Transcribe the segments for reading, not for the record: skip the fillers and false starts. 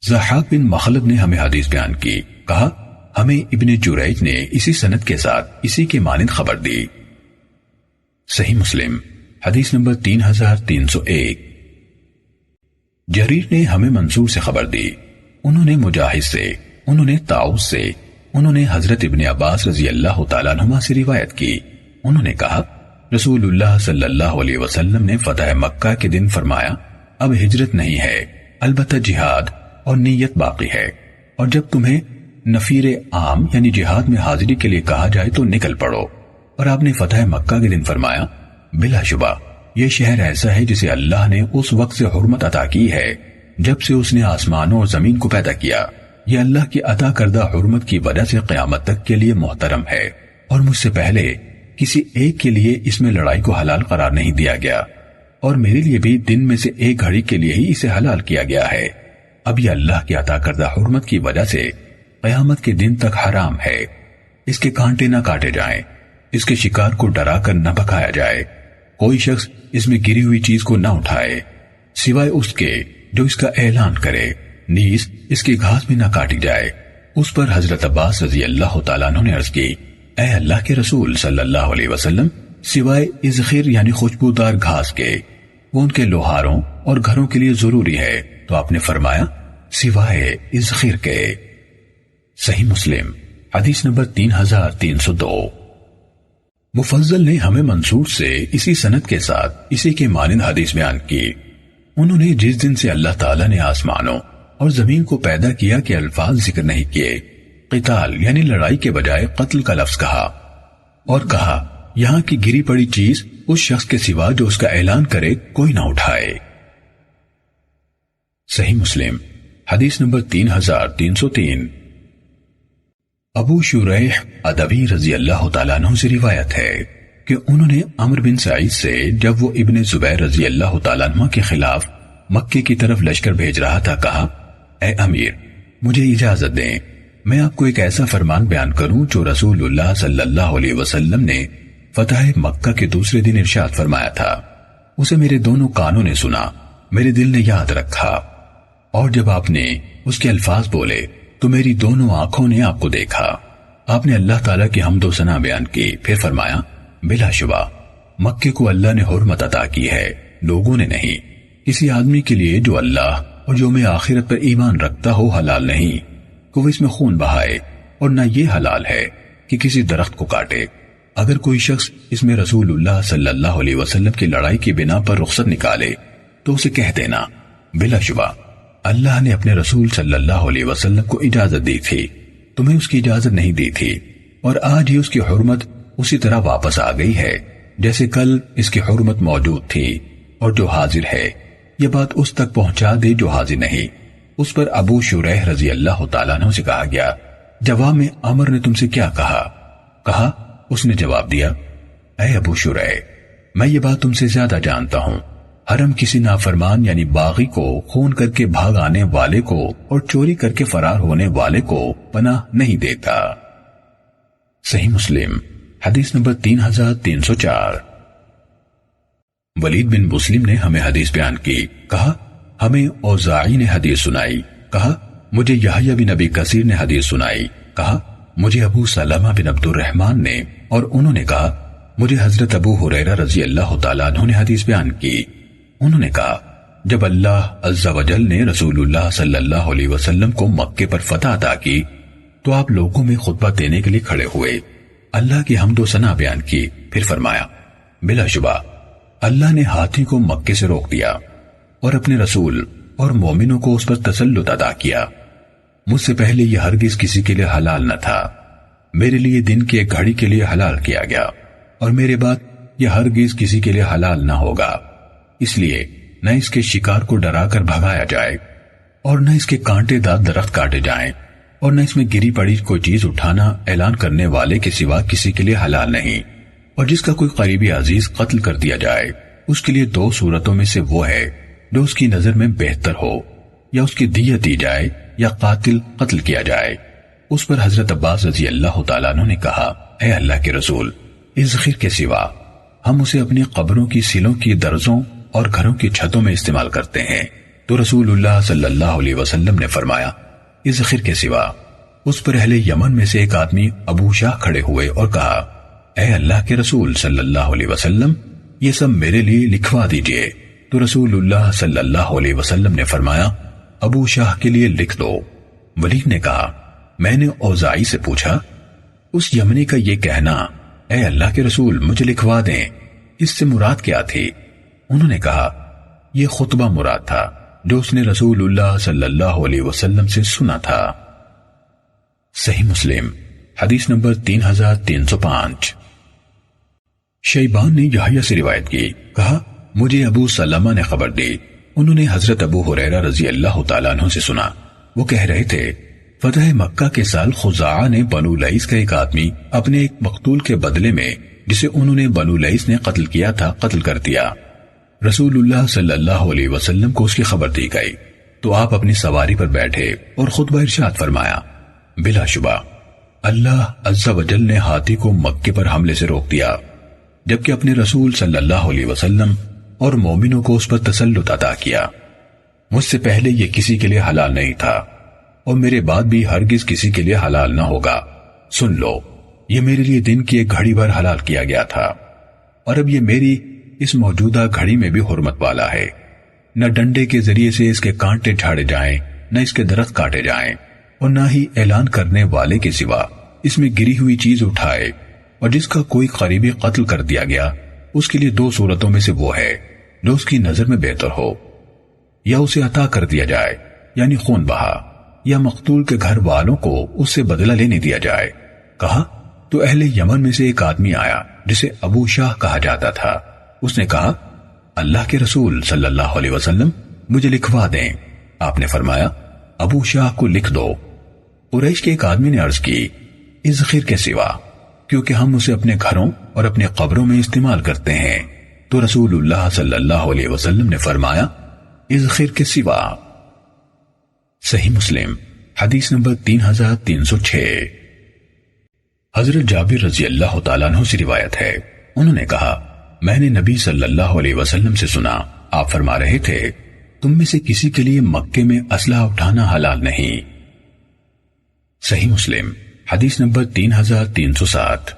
ضحاک بن مخلد نے ہمیں حدیث بیان کی، کہا ہمیں ابن جریج نے اسی سند کے ساتھ اسی کے مانند خبر دی۔ صحیح مسلم حدیث نمبر 3301۔ جریر نے ہمیں منصور سے خبر دی، انہوں نے مجاہد سے، انہوں نے طاؤس سے، انہوں نے حضرت ابن عباس رضی اللہ تعالیٰ عنہما سے روایت کی، انہوں نے کہا رسول اللہ صلی اللہ علیہ وسلم نے فتح مکہ کے دن فرمایا اب ہجرت نہیں ہے، البتہ جہاد اور نیت باقی ہے، اور جب تمہیں نفیر عام یعنی جہاد میں حاضری کے لیے کہا جائے تو نکل پڑو۔ اور آپ نے فتح مکہ کے دن فرمایا بلا شبہ یہ شہر ایسا ہے جسے اللہ نے اس وقت سے حرمت عطا کی ہے جب سے اس نے آسمانوں اور زمین کو پیدا کیا، یہ اللہ کی عطا کردہ حرمت کی وجہ سے قیامت تک کے لیے محترم ہے، اور مجھ سے پہلے کسی ایک کے لیے اس میں لڑائی کو حلال قرار نہیں دیا گیا، اور میرے لیے بھی دن میں سے ایک گھڑی کے لیے ہی اسے حلال کیا گیا ہے۔ اب یہ اللہ کی عطا کردہ حرمت کی وجہ سے قیامت کے دن تک حرام ہے، اس کے کانٹے نہ کاٹے جائیں، اس کے شکار کو ڈرا کر نہ بھگایا جائے، کوئی شخص اس میں گری ہوئی چیز کو نہ اٹھائے سوائے اس کے جو اس کا اعلان کرے، نیز اس کی گھاس بھی نہ کاٹی جائے۔ اس پر حضرت عباس رضی اللہ تعالیٰ عنہ نے عرض کی اے اللہ کے رسول صلی اللہ علیہ وسلم، سوائے ازخیر یعنی خوشبودار گھاس کے، وہ ان کے لوہاروں اور گھروں کے لیے ضروری ہے، تو آپ نے فرمایا سوائے ازخیر کے۔ صحیح مسلم حدیث نمبر 3302۔ مفضل نے ہمیں منصور سے اسی سند کے ساتھ اسی کے مانند حدیث بیان کی، انہوں نے جس دن سے اللہ تعالیٰ نے آسمانوں اور زمین کو پیدا کیا کے الفاظ ذکر نہیں کیے، قتال یعنی لڑائی کے بجائے قتل کا لفظ کہا، اور کہا یہاں کی گری پڑی چیز اس شخص کے سوا جو اس کا اعلان کرے کوئی نہ اٹھائے۔ صحیح مسلم حدیث نمبر 3303۔ ابو شریح ادوی رضی اللہ تعالیٰ عنہ سے روایت ہے کہ انہوں نے عمر بن سعید سے جب وہ ابن زبیر رضی اللہ تعالیٰ عنہ کے خلاف مکے کی طرف لشکر بھیج رہا تھا کہا اے امیر مجھے اجازت دیں میں آپ کو ایک ایسا فرمان بیان کروں جو رسول اللہ صلی اللہ علیہ وسلم نے فتح مکہ کے دوسرے دن ارشاد فرمایا تھا۔ اسے میرے دونوں کانوں نے سنا، میرے دل نے یاد رکھا، اور جب آپ نے اس کے الفاظ بولے تو میری دونوں آنکھوں نے آپ کو دیکھا۔ آپ نے اللہ تعالیٰ کی حمد و ثنا بیان کی، پھر فرمایا بلا شبہ مکے کو اللہ نے حرمت عطا کی ہے، لوگوں نے نہیں۔ کسی آدمی کے لیے جو اللہ اور یوم آخرت پر ایمان رکھتا ہو حلال نہیں کہ وہ اس میں خون بہائے، اور نہ یہ حلال ہے کہ کسی درخت کو کاٹے۔ اگر کوئی شخص اس میں رسول اللہ صلی اللہ علیہ وسلم کی لڑائی کی بنا پر رخصت نکالے تو اسے کہہ دینا بلا شبہ اللہ نے اپنے رسول صلی اللہ علیہ وسلم کو اجازت دی تھی، تمہیں اس کی اجازت نہیں دی تھی، اور آج ہی اس کی حرمت اسی طرح واپس آ گئی ہے جیسے کل اس کی حرمت موجود تھی، اور جو حاضر ہے یہ بات اس تک پہنچا دے جو حاضر نہیں۔ اس پر ابو شریح رضی اللہ تعالیٰ عنہ سے کہا گیا جواب میں عمر نے تم سے کیا کہا؟ کہا اس نے جواب دیا اے ابو شریح میں یہ بات تم سے زیادہ جانتا ہوں، حرم کسی نافرمان یعنی باغی کو خون کر کے بھاگ آنے والے کو اور چوری کر کے فرار ہونے والے کو پناہ نہیں دیتا۔ صحیح مسلم حدیث نمبر 3304۔ ولید بن مسلم نے ہمیں حدیث بیان کی، کہا ہمیں اوزاعی نے حدیث سنائی، کہا مجھے یحییٰ بن ابی کثیر نے حدیث سنائی، کہا مجھے ابو سلمہ بن عبد الرحمن نے، اور انہوں نے کہا مجھے حضرت ابو ہریرہ رضی اللہ تعالیٰ عنہ نے حدیث بیان کی۔ انہوں نے کہا جب اللہ عز و جل نے رسول اللہ صلی اللہ علیہ وسلم کو مکے پر فتح عطا کی تو آپ لوگوں میں خطبہ دینے کے لیے کھڑے ہوئے، اللہ کی حمد و ثنا بیان کی، پھر فرمایا بلا شبہ اللہ نے ہاتھی کو مکے سے روک دیا اور اپنے رسول اور مومنوں کو اس پر تسلط عطا کیا۔ مجھ سے پہلے یہ ہرگز کسی کے لیے حلال نہ تھا، میرے لیے دن کی ایک گھڑی کے لیے حلال کیا گیا، اور میرے بعد یہ ہرگز کسی کے لیے حلال نہ ہوگا، اس لیے نہ اس کے شکار کو ڈرا کر بھگایا جائے، اور نہ اس کے کانٹے دار درخت کاٹے جائیں، اور نہ اس میں گری پڑی کوئی چیز اٹھانا اعلان کرنے والے کے سوا کسی کے لیے حلال نہیں، اور جس کا کوئی قریبی عزیز قتل کر دیا جائے اس کے لیے دو صورتوں میں سے وہ ہے جو اس کی نظر میں بہتر ہو، یا اس کی دیت دی جائے یا قاتل قتل کیا جائے۔ اس پر حضرت عباس رضی اللہ تعالیٰ عنہ نے کہا اے اللہ کے رسول اس ذخیر کے سوا ہم اسے اپنی قبروں کی سلوں کی درزوں اور گھروں کی چھتوں میں استعمال کرتے ہیں، تو رسول اللہ صلی اللہ علیہ وسلم نے فرمایا اس ذخر کے سوا۔ اس پر اہل یمن میں سے ایک آدمی ابو شاہ کھڑے ہوئے اور کہا اے اللہ کے رسول صلی اللہ علیہ وسلم یہ سب میرے لیے لکھوا دیجئے۔ تو رسول اللہ صلی اللہ علیہ وسلم نے فرمایا ابو شاہ کے لیے لکھ دو۔ ولید نے کہا میں نے اوزائی سے پوچھا اس یمنی کا یہ کہنا اے اللہ کے رسول مجھے لکھوا دیں اس سے مراد کیا تھی؟ انہوں نے کہا یہ خطبہ مراد تھا جو اس نے رسول اللہ صلی اللہ علیہ وسلم سے سنا تھا۔ صحیح مسلم حدیث نمبر 3305۔ شیبان نے یحییٰ سے روایت کی، کہا مجھے ابو سلمہ نے خبر دی، انہوں نے حضرت ابو ہریرہ رضی اللہ تعالیٰ عنہ سے سنا، وہ کہہ رہے تھے فتح مکہ کے سال خزاعہ نے بنو لیث کا ایک آدمی اپنے ایک مقتول کے بدلے میں جسے انہوں نے بنو لیث نے قتل کیا تھا قتل کر دیا۔ رسول اللہ صلی اللہ علیہ وسلم کو اس کی خبر دی گئی تو آپ اپنی سواری پر بیٹھے اور خطبہ ارشاد فرمایا بلا شبہ اللہ عز و جل نے ہاتھی کو مکے پر حملے سے روک دیا، جبکہ اپنے رسول صلی اللہ علیہ وسلم اور مومنوں کو اس پر تسلط عطا کیا۔ مجھ سے پہلے یہ کسی کے لیے حلال نہیں تھا اور میرے بعد بھی ہرگز کسی کے لیے حلال نہ ہوگا۔ سن لو یہ میرے لیے دن کی ایک گھڑی بھر حلال کیا گیا تھا اور اب یہ میری اس موجودہ گھڑی میں بھی حرمت والا ہے۔ نہ ڈنڈے کے ذریعے سے اس کے کانٹے جھاڑے جائیں، نہ اس کے درخت کاٹے جائیں، اور نہ ہی اعلان کرنے والے کے سوا اس میں گری ہوئی چیز اٹھائے، اور جس کا کوئی قریبی قتل کر دیا گیا اس کے لیے دو صورتوں میں سے وہ ہے جو اس کی نظر میں بہتر ہو، یا اسے عطا کر دیا جائے یعنی خون بہا، یا مقتول کے گھر والوں کو اس سے بدلہ لینے دیا جائے۔ کہا تو اہل یمن میں سے ایک آدمی آیا جسے ابو شاہ کہا جاتا تھا، اس نے کہا اللہ کے رسول صلی اللہ علیہ وسلم مجھے لکھوا دیں۔ آپ نے فرمایا ابو شاہ کو لکھ دو۔ قریش کے ایک آدمی نے عرض کی اس ذخیر کے سوا، کیونکہ ہم اسے اپنے گھروں اور اپنے قبروں میں استعمال کرتے ہیں۔ تو رسول اللہ صلی اللہ علیہ وسلم نے فرمایا اس ذخیر کے سوا۔ صحیح مسلم حدیث نمبر 3306۔ حضرت جابر رضی اللہ تعالیٰ عنہ سے روایت ہے، انہوں نے کہا میں نے نبی صلی اللہ علیہ وسلم سے سنا، آپ فرما رہے تھے تم میں سے کسی کے لیے مکے میں اسلحہ اٹھانا حلال نہیں۔ صحیح مسلم حدیث نمبر 3307۔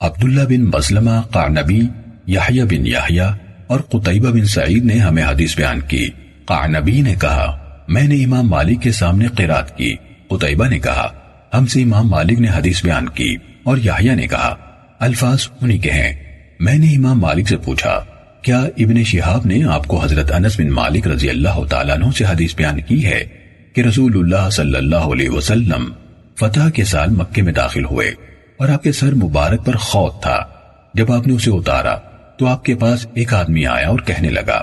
عبداللہ بن مسلمہ قعنبی، یحییٰ بن یحییٰ اور قتیبہ بن سعید نے ہمیں حدیث بیان کی۔ قعنبی نے کہا میں نے امام مالک کے سامنے قرات کی، قتیبہ نے کہا ہم سے امام مالک نے حدیث بیان کی، اور یحییٰ نے کہا الفاظ انہی کے ہیں۔ میں نے امام مالک سے پوچھا کیا ابن شہاب نے آپ کو حضرت انس بن مالک رضی اللہ تعالیٰ عنہ سے حدیث بیان کی ہے کہ رسول اللہ صلی اللہ علیہ وسلم فتح کے سال مکے میں داخل ہوئے اور آپ کے سر مبارک پر خوت تھا، جب آپ نے اسے اتارا تو آپ کے پاس ایک آدمی آیا اور کہنے لگا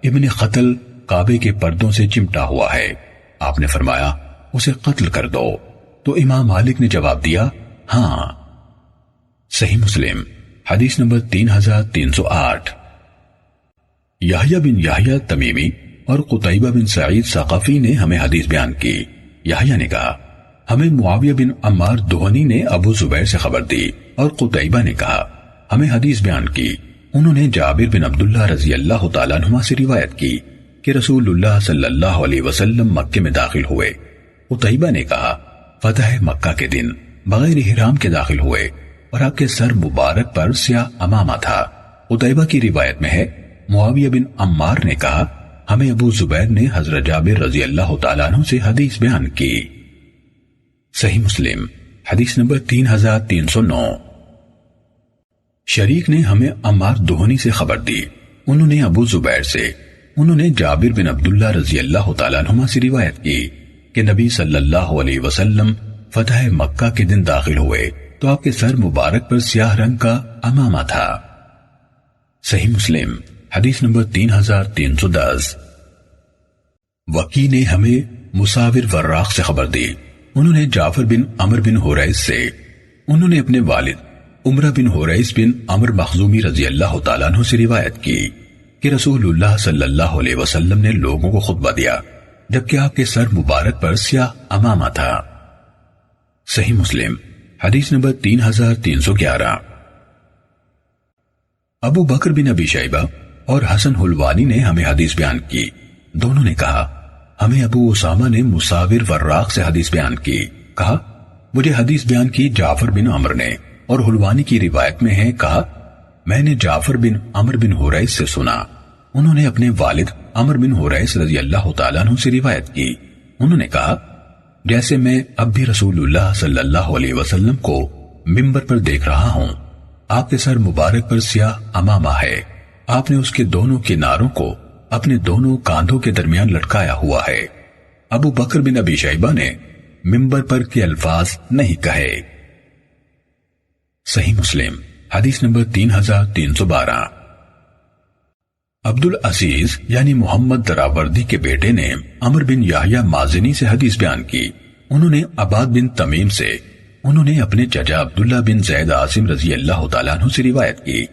ابن قتل کعبے کے پردوں سے چمٹا ہوا ہے، آپ نے فرمایا اسے قتل کر دو، تو امام مالک نے جواب دیا ہاں۔ صحیح مسلم حدیث نمبر 3308۔ یحییٰ بن یحییٰ تمیمی اور قتیبہ بن سعید ثقفی نے ہمیں حدیث بیان کی۔ یحییٰ نے کہا ہمیں معاویہ بن عمار دہنی نے ابو زبیر سے خبر دی، اور قتیبہ نے کہا ہمیں حدیث بیان کی، انہوں نے جابر بن عبداللہ رضی اللہ تعالیٰ عنہما سے روایت کی کہ رسول اللہ صلی اللہ علیہ وسلم مکے میں داخل ہوئے۔ قتیبہ نے کہا فتح مکہ کے دن بغیر احرام کے داخل ہوئے اور آپ کے سر مبارک پر سیاہ امامہ تھا۔ قتیبہ کی روایت میں ہے معاویہ بن عمار نے کہا ہمیں ابو زبیر نے حضرت جابر رضی اللہ تعالیٰ عنہ سے حدیث بیان کی۔ صحیح مسلم حدیث نمبر 3309۔ شریک نے ہمیں عمار دہنی سے خبر دی، انہوں نے ابو زبیر سے، انہوں نے جابر بن عبداللہ رضی اللہ تعالیٰ عنہما سے روایت کی کہ نبی صلی اللہ علیہ وسلم فتح مکہ کے دن داخل ہوئے تو آپ کے سر مبارک پر سیاہ رنگ کا امامہ تھا۔ صحیح مسلم حدیث نمبر 3310۔ وکی نے ہمیں مساور وراق سے خبر دی، انہوں نے جعفر بن عمر بن حریث سے، انہوں نے اپنے والد عمرہ بن حریث بن عمر مخزومی رضی اللہ تعالیٰ عنہ سے روایت کی کہ رسول اللہ صلی اللہ علیہ وسلم نے لوگوں کو خطبہ دیا جبکہ آپ کے سر مبارک پر سیاہ امامہ تھا۔ صحیح مسلم حدیث نمبر 3311۔ ابو بکر بن ابی شیبہ اور حسن حلوانی نے ہمیں حدیث بیان کی، دونوں نے کہا ہمیں ابو اسامہ نے مساور وراق سے حدیث بیان کی. کہا مجھے حدیث بیان کی جعفر بن عمر نے، اور حلوانی کی روایت میں ہے کہا میں نے جعفر بن عمر بن حریث سے سنا. انہوں نے اپنے والد عمر بن حریث رضی اللہ تعالیٰ عنہ سے روایت کی. انہوں نے کہا جیسے میں اب بھی رسول اللہ صلی اللہ علیہ وسلم کو ممبر پر دیکھ رہا ہوں. آپ کے سر مبارک پر سیاہ امامہ ہے. آپ نے اس کے دونوں کناروں کو اپنے دونوں کاندھوں کے درمیان لٹکایا ہوا ہے. ابو بکر بن ابی شیبہ نے ممبر پر کے الفاظ نہیں کہے. صحیح مسلم حدیث نمبر 3312. عبد العزیز یعنی محمد دراوردی کے بیٹے نے عمر بن یحییٰ مازنی سے حدیث بیان کی. انہوں نے عباد بن تمیم سے، انہوں نے اپنے چچا عبداللہ بن زید عاصم رضی اللہ تعالیٰ عنہ سے روایت کی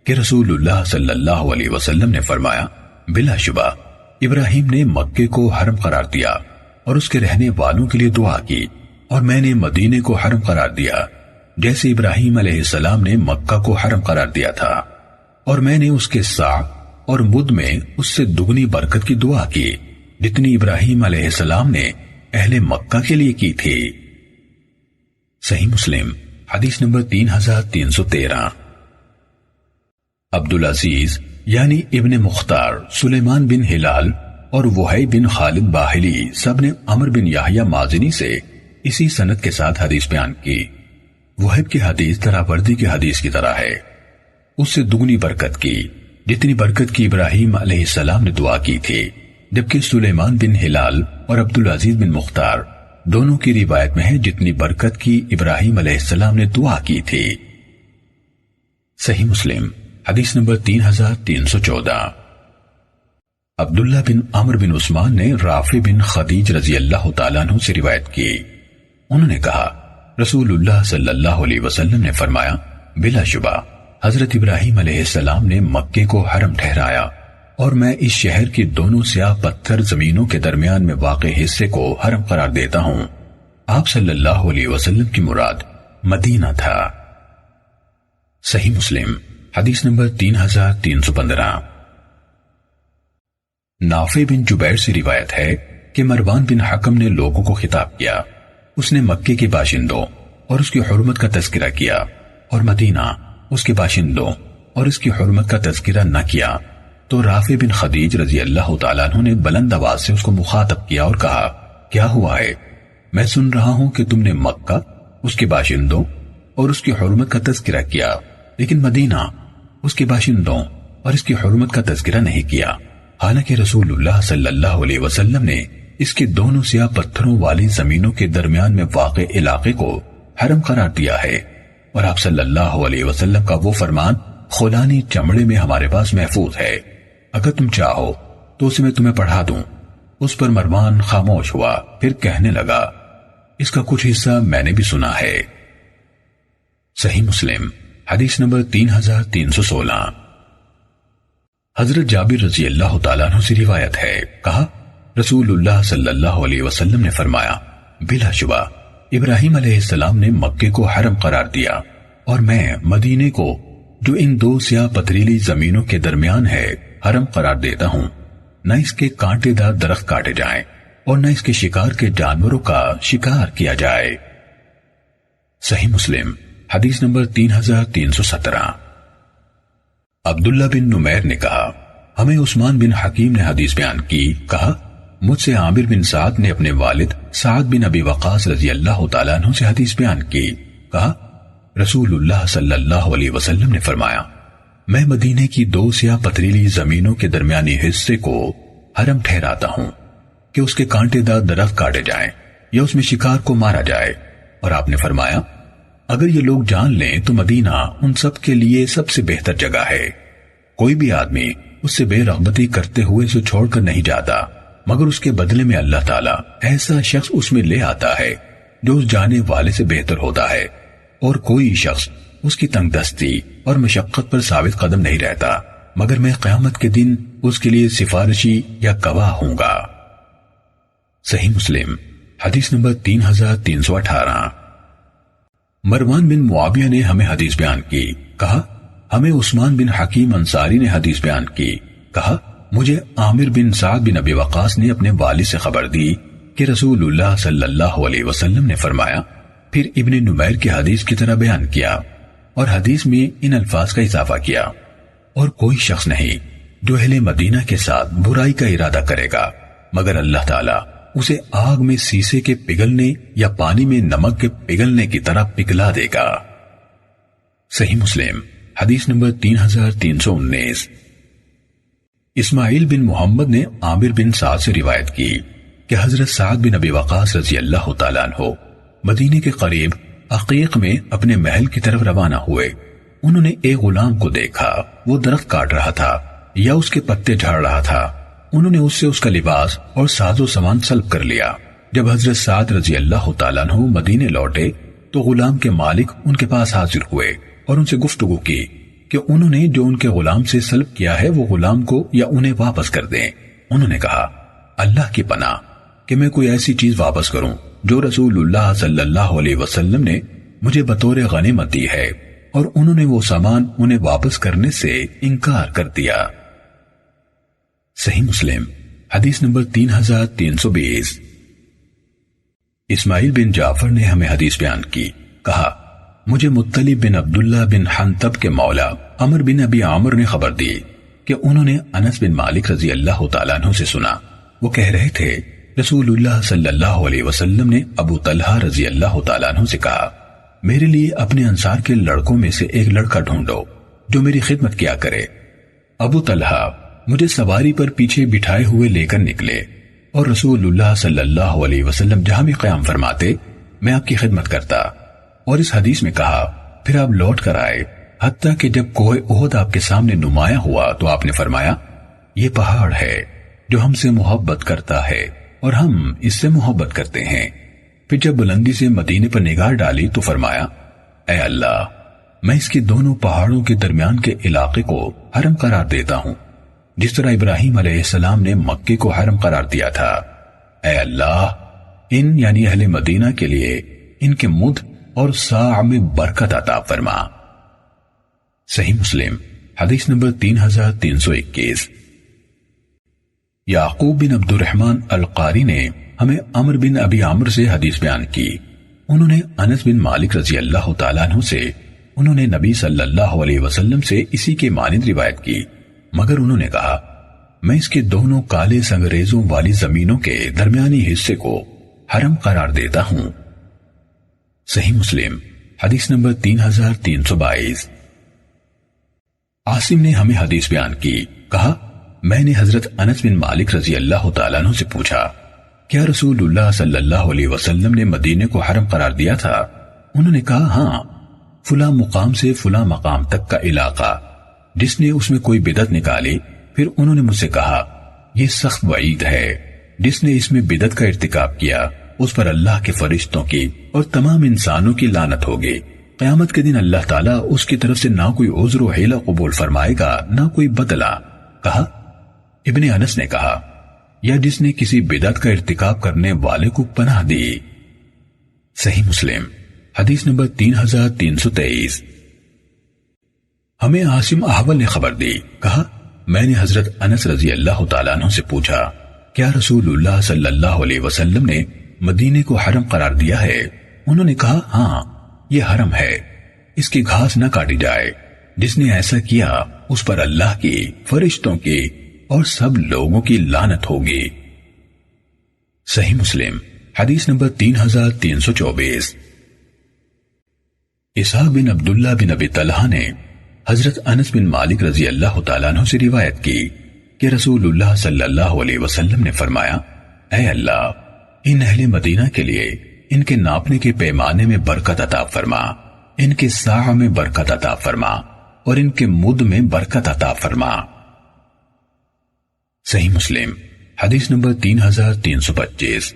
کہ رسول اللہ صلی اللہ علیہ وسلم نے فرمایا بلا شبہ ابراہیم نے مکے کو حرم قرار دیا اور اس کے رہنے والوں کے لیے دعا کی، اور میں نے مدینے کو حرم قرار دیا جیسے ابراہیم علیہ السلام نے مکہ کو حرم قرار دیا تھا، اور میں نے اس کے ساع اور مد میں اس سے دگنی برکت کی دعا کی جتنی ابراہیم علیہ السلام نے اہل مکہ کے لیے کی تھی. صحیح مسلم حدیث نمبر 3313. عبدالعزیز یعنی ابن مختار، سلیمان بن ہلال اور وحی بن خالد باہلی سب نے عمر بن یحییٰ مازنی سے اسی سند کے ساتھ حدیث بیان کی. وحب کی حدیث دراوردی کی حدیث کی طرح ہے. اس سے دگنی برکت کی جتنی برکت کی ابراہیم علیہ السلام نے دعا کی تھی، جبکہ سلیمان بن ہلال اور عبدالعزیز بن مختار دونوں کی روایت میں ہے جتنی برکت کی ابراہیم علیہ السلام نے دعا کی تھی. صحیح مسلم حدیث نمبر 3314. عبداللہ بن عمر بن عثمان نے رافع بن خدیج رضی اللہ تعالیٰ عنہ سے روایت کی. انہوں نے کہا رسول اللہ صلی اللہ علیہ وسلم نے فرمایا بلا شبہ حضرت ابراہیم علیہ السلام نے مکے کو حرم ٹھہرایا، اور میں اس شہر کی دونوں سیاہ پتھر زمینوں کے درمیان میں واقع حصے کو حرم قرار دیتا ہوں. آپ صلی اللہ علیہ وسلم کی مراد مدینہ تھا. صحیح مسلم حدیث نمبر 3315. نافع بن جبیر سے روایت ہے کہ مروان بن حکم نے لوگوں کو خطاب کیا. اس نے مکے کے باشندوں اور اس کی حرمت کا تذکرہ کیا، اور مدینہ اس کے باشندوں اور اس کی حرمت کا تذکرہ نہ کیا. تو رافع بن خدیج رضی اللہ تعالیٰ عنہ نے بلند آواز سے اس کو مخاطب کیا اور کہا کیا ہوا ہے؟ میں سن رہا ہوں کہ تم نے مکہ اس کے باشندوں اور اس کی حرمت کا تذکرہ کیا، لیکن مدینہ اس کے باشندوں اور اس کی حرمت کا تذکرہ نہیں کیا، حالانکہ رسول اللہ صلی اللہ علیہ وسلم نے اس کے دونوں سیاہ پتھروں والی زمینوں کے درمیان میں واقع علاقے کو حرم قرار دیا ہے، اور آپ صلی اللہ علیہ وسلم کا وہ فرمان خولانی چمڑے میں ہمارے پاس محفوظ ہے، اگر تم چاہو تو اسے میں تمہیں پڑھا دوں. اس پر مروان خاموش ہوا، پھر کہنے لگا اس کا کچھ حصہ میں نے بھی سنا ہے. صحیح مسلم حدیث نمبر 3316. حضرت جابر رضی اللہ تعالیٰ عنہ سے روایت ہے، کہا رسول اللہ صلی اللہ علیہ وسلم نے فرمایا بلا شبہ ابراہیم علیہ السلام نے مکے کو حرم قرار دیا، اور میں مدینے کو جو ان دو سیاہ پتھریلی زمینوں کے درمیان ہے حرم قرار دیتا ہوں. نہ اس کے کانٹے دار درخت کاٹے جائیں اور نہ اس کے شکار کے جانوروں کا شکار کیا جائے. صحیح مسلم حدیث نمبر 3317. عبداللہ بن نمیر نے کہا ہمیں عثمان بن حکیم نے حدیث بیان کی. کہا مجھ سے عامر بن سعد نے اپنے والد سعد بن ابی وقاص رضی اللہ تعالیٰ عنہ سے حدیث بیان کی. کہا رسول اللہ صلی اللہ علیہ وسلم نے فرمایا میں مدینے کی دو سیاہ پتھریلی زمینوں کے درمیانی حصے کو حرم ٹھہراتا ہوں کہ اس کے کانٹے دار درخت کاٹے جائیں یا اس میں شکار کو مارا جائے. اور آپ نے فرمایا اگر یہ لوگ جان لیں تو مدینہ ان سب کے لیے سب سے بہتر جگہ ہے. کوئی بھی آدمی اس سے بے رغبتی کرتے ہوئے اسے چھوڑ کر نہیں جاتا، مگر اس کے بدلے میں اللہ تعالیٰ ایسا شخص اس میں لے آتا ہے جو اس جانے والے سے بہتر ہوتا ہے، اور کوئی شخص اس کی تنگ دستی اور مشقت پر ثابت قدم نہیں رہتا مگر میں قیامت کے دن اس کے لیے سفارشی یا گواہ ہوں گا. صحیح مسلم حدیث نمبر 3318. مروان بن معاویہ نے ہمیں حدیث بیان کی. کہا ہمیں عثمان بن حکیم انصاری نے حدیث بیان کی. کہا مجھے عامر بن سعد بن ابی وقاص نے اپنے والد سے خبر دی کہ رسول اللہ صلی اللہ علیہ وسلم نے فرمایا، پھر ابن نمیر کی حدیث کی طرح بیان کیا اور حدیث میں ان الفاظ کا اضافہ کیا، اور کوئی شخص نہیں جو اہل مدینہ کے ساتھ برائی کا ارادہ کرے گا مگر اللہ تعالیٰ اسے آگ میں سیسے کے پگھلنے یا پانی میں نمک کے پگھلنے کی طرح پگھلا دے گا۔ صحیح مسلم حدیث نمبر 3319۔ اسماعیل بن محمد نے عامر بن سعد سے روایت کی کہ حضرت سعد بن ابی وقاص رضی اللہ تعالیٰ عنہ مدینے کے قریب عقیق میں اپنے محل کی طرف روانہ ہوئے۔ انہوں نے ایک غلام کو دیکھا، وہ درخت کاٹ رہا تھا یا اس کے پتے جھاڑ رہا تھا۔ انہوں نے اس سے اس کا لباس اور ساز و سامان سلب کر لیا۔ جب حضرت سعد رضی اللہ تعالیٰ عنہ مدینے لوٹے تو غلام کے مالک ان کے پاس حاضر ہوئے اور ان سے گفتگو کی کہ انہوں نے جو ان کے غلام سے سلب کیا ہے وہ غلام کو یا انہیں واپس کر دیں۔ انہوں نے کہا، اللہ کی پناہ کہ میں کوئی ایسی چیز واپس کروں جو رسول اللہ صلی اللہ علیہ وسلم نے مجھے بطور غنیمت دی ہے، اور انہوں نے وہ سامان انہیں واپس کرنے سے انکار کر دیا۔ صحیح مسلم حدیث نمبر 3320۔ اسماعیل بن جعفر نے ہمیں حدیث بیان کی، کہا مجھے مطلب بن عبداللہ بن حنطب کے مولا عمر بن ابی عامر نے خبر دی کہ انہوں نے انس بن مالک رضی اللہ تعالیٰ عنہ سے سنا، وہ کہہ رہے تھے رسول اللہ صلی اللہ علیہ وسلم نے ابو طلحہ رضی اللہ تعالیٰ عنہ سے کہا، میرے لیے اپنے انصار کے لڑکوں میں سے ایک لڑکا ڈھونڈو جو میری خدمت کیا کرے۔ ابو طلحہ مجھے سواری پر پیچھے بٹھائے ہوئے لے کر نکلے، اور رسول اللہ صلی اللہ علیہ وسلم جہاں بھی قیام فرماتے میں آپ کی خدمت کرتا، اور اس حدیث میں کہا پھر آپ لوٹ کر آئے، حتیٰ کہ جب کوہ احد آپ کے سامنے نمایاں ہوا تو آپ نے فرمایا، یہ پہاڑ ہے جو ہم سے محبت کرتا ہے اور ہم اس سے محبت کرتے ہیں۔ پھر جب بلندی سے مدینے پر نگاہ ڈالی تو فرمایا، اے اللہ، میں اس کے دونوں پہاڑوں کے درمیان کے علاقے کو حرم قرار دیتا ہوں، جس طرح ابراہیم علیہ السلام نے مکے کو حرم قرار دیا تھا۔ اے اللہ، ان یعنی اہل مدینہ کے لیے ان کے مد اور ساع میں برکت عطا فرما۔ صحیح مسلم حدیث نمبر 3321۔ یعقوب بن عبد الرحمن القاری نے ہمیں عمر بن ابی عامر سے حدیث بیان کی، انہوں نے انس بن مالک رضی اللہ تعالیٰ عنہ سے انہوں نے نبی صلی اللہ علیہ وسلم سے اسی کے مانند روایت کی، مگر انہوں نے کہا میں اس کے دونوں کالے سنگریزوں والی زمینوں کے درمیانی حصے کو حرم قرار دیتا ہوں۔ صحیح مسلم حدیث نمبر 3322۔ عاصم نے ہمیں حدیث بیان کی، کہا میں نے حضرت انس بن مالک رضی اللہ تعالیٰ عنہ سے پوچھا کیا رسول اللہ صلی اللہ علیہ وسلم نے مدینے کو حرم قرار دیا تھا؟ انہوں نے کہا ہاں، فلاں مقام سے فلاں مقام تک کا علاقہ، جس نے اس میں کوئی بدعت نکالی۔ پھر انہوں نے مجھ سے کہا یہ سخت وعید ہے، جس نے اس میں بدعت کا ارتکاب کیا اس پر اللہ کے فرشتوں کی اور تمام انسانوں کی لعنت ہوگی۔ قیامت کے دن اللہ تعالیٰ اس کی طرف سے نہ کوئی عذر و حیلہ قبول فرمائے گا نہ کوئی بدلہ۔ کہا ابن انس نے کہا یا جس نے کسی بدعت کا ارتکاب کرنے والے کو پناہ دی۔ صحیح مسلم حدیث نمبر 3323۔ ہمیں عاصم احول نے خبر دی، کہا میں نے حضرت انس رضی اللہ تعالیٰ عنہ سے پوچھا کیا رسول اللہ صلی اللہ علیہ وسلم نے مدینے کو حرم قرار دیا ہے؟ انہوں نے کہا ہاں، یہ حرم ہے، اس کی گھاس نہ کاٹی جائے، جس نے ایسا کیا اس پر اللہ کی، فرشتوں کی اور سب لوگوں کی لعنت ہوگی۔ صحیح مسلم حدیث نمبر 3324۔ اسحاق بن عبداللہ بن ابی طلحہ نے حضرت انس بن مالک رضی اللہ تعالیٰ عنہ سے روایت کی کہ رسول اللہ صلی اللہ علیہ وسلم نے فرمایا اے اللہ، ان اہل مدینہ کے لیے ان کے ناپنے کے پیمانے میں برکت عطا فرما، ان کے ساع میں برکت عطا فرما اور ان کے مد میں برکت عطا فرما۔ صحیح مسلم حدیث نمبر 3325۔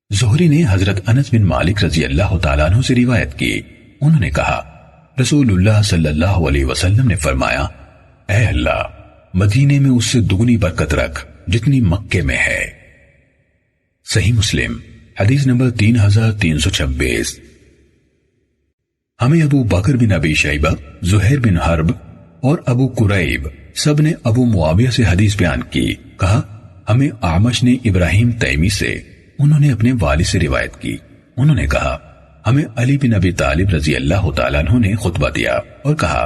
زہری نے حضرت انس بن مالک رضی اللہ تعالیٰ عنہ سے روایت کی، انہوں نے کہا رسول اللہ صلی اللہ علیہ وسلم نے فرمایا اے اللہ، مدینے میں اس سے دگنی برکت رکھ جتنی مکے میں ہے۔ صحیح مسلم حدیث نمبر 3326۔ ہمیں ابو بکر بن ابی شیبہ، زہیر بن حرب اور ابو قریب سب نے ابو معاویہ سے حدیث بیان کی. کہا ہمیں اعمش نے ابراہیم تیمی سے، انہوں نے اپنے والد سے روایت کی. انہوں نے کہا ہمیں علی بن ابی طالب رضی اللہ تعالیٰ عنہ نے خطبہ دیا اور کہا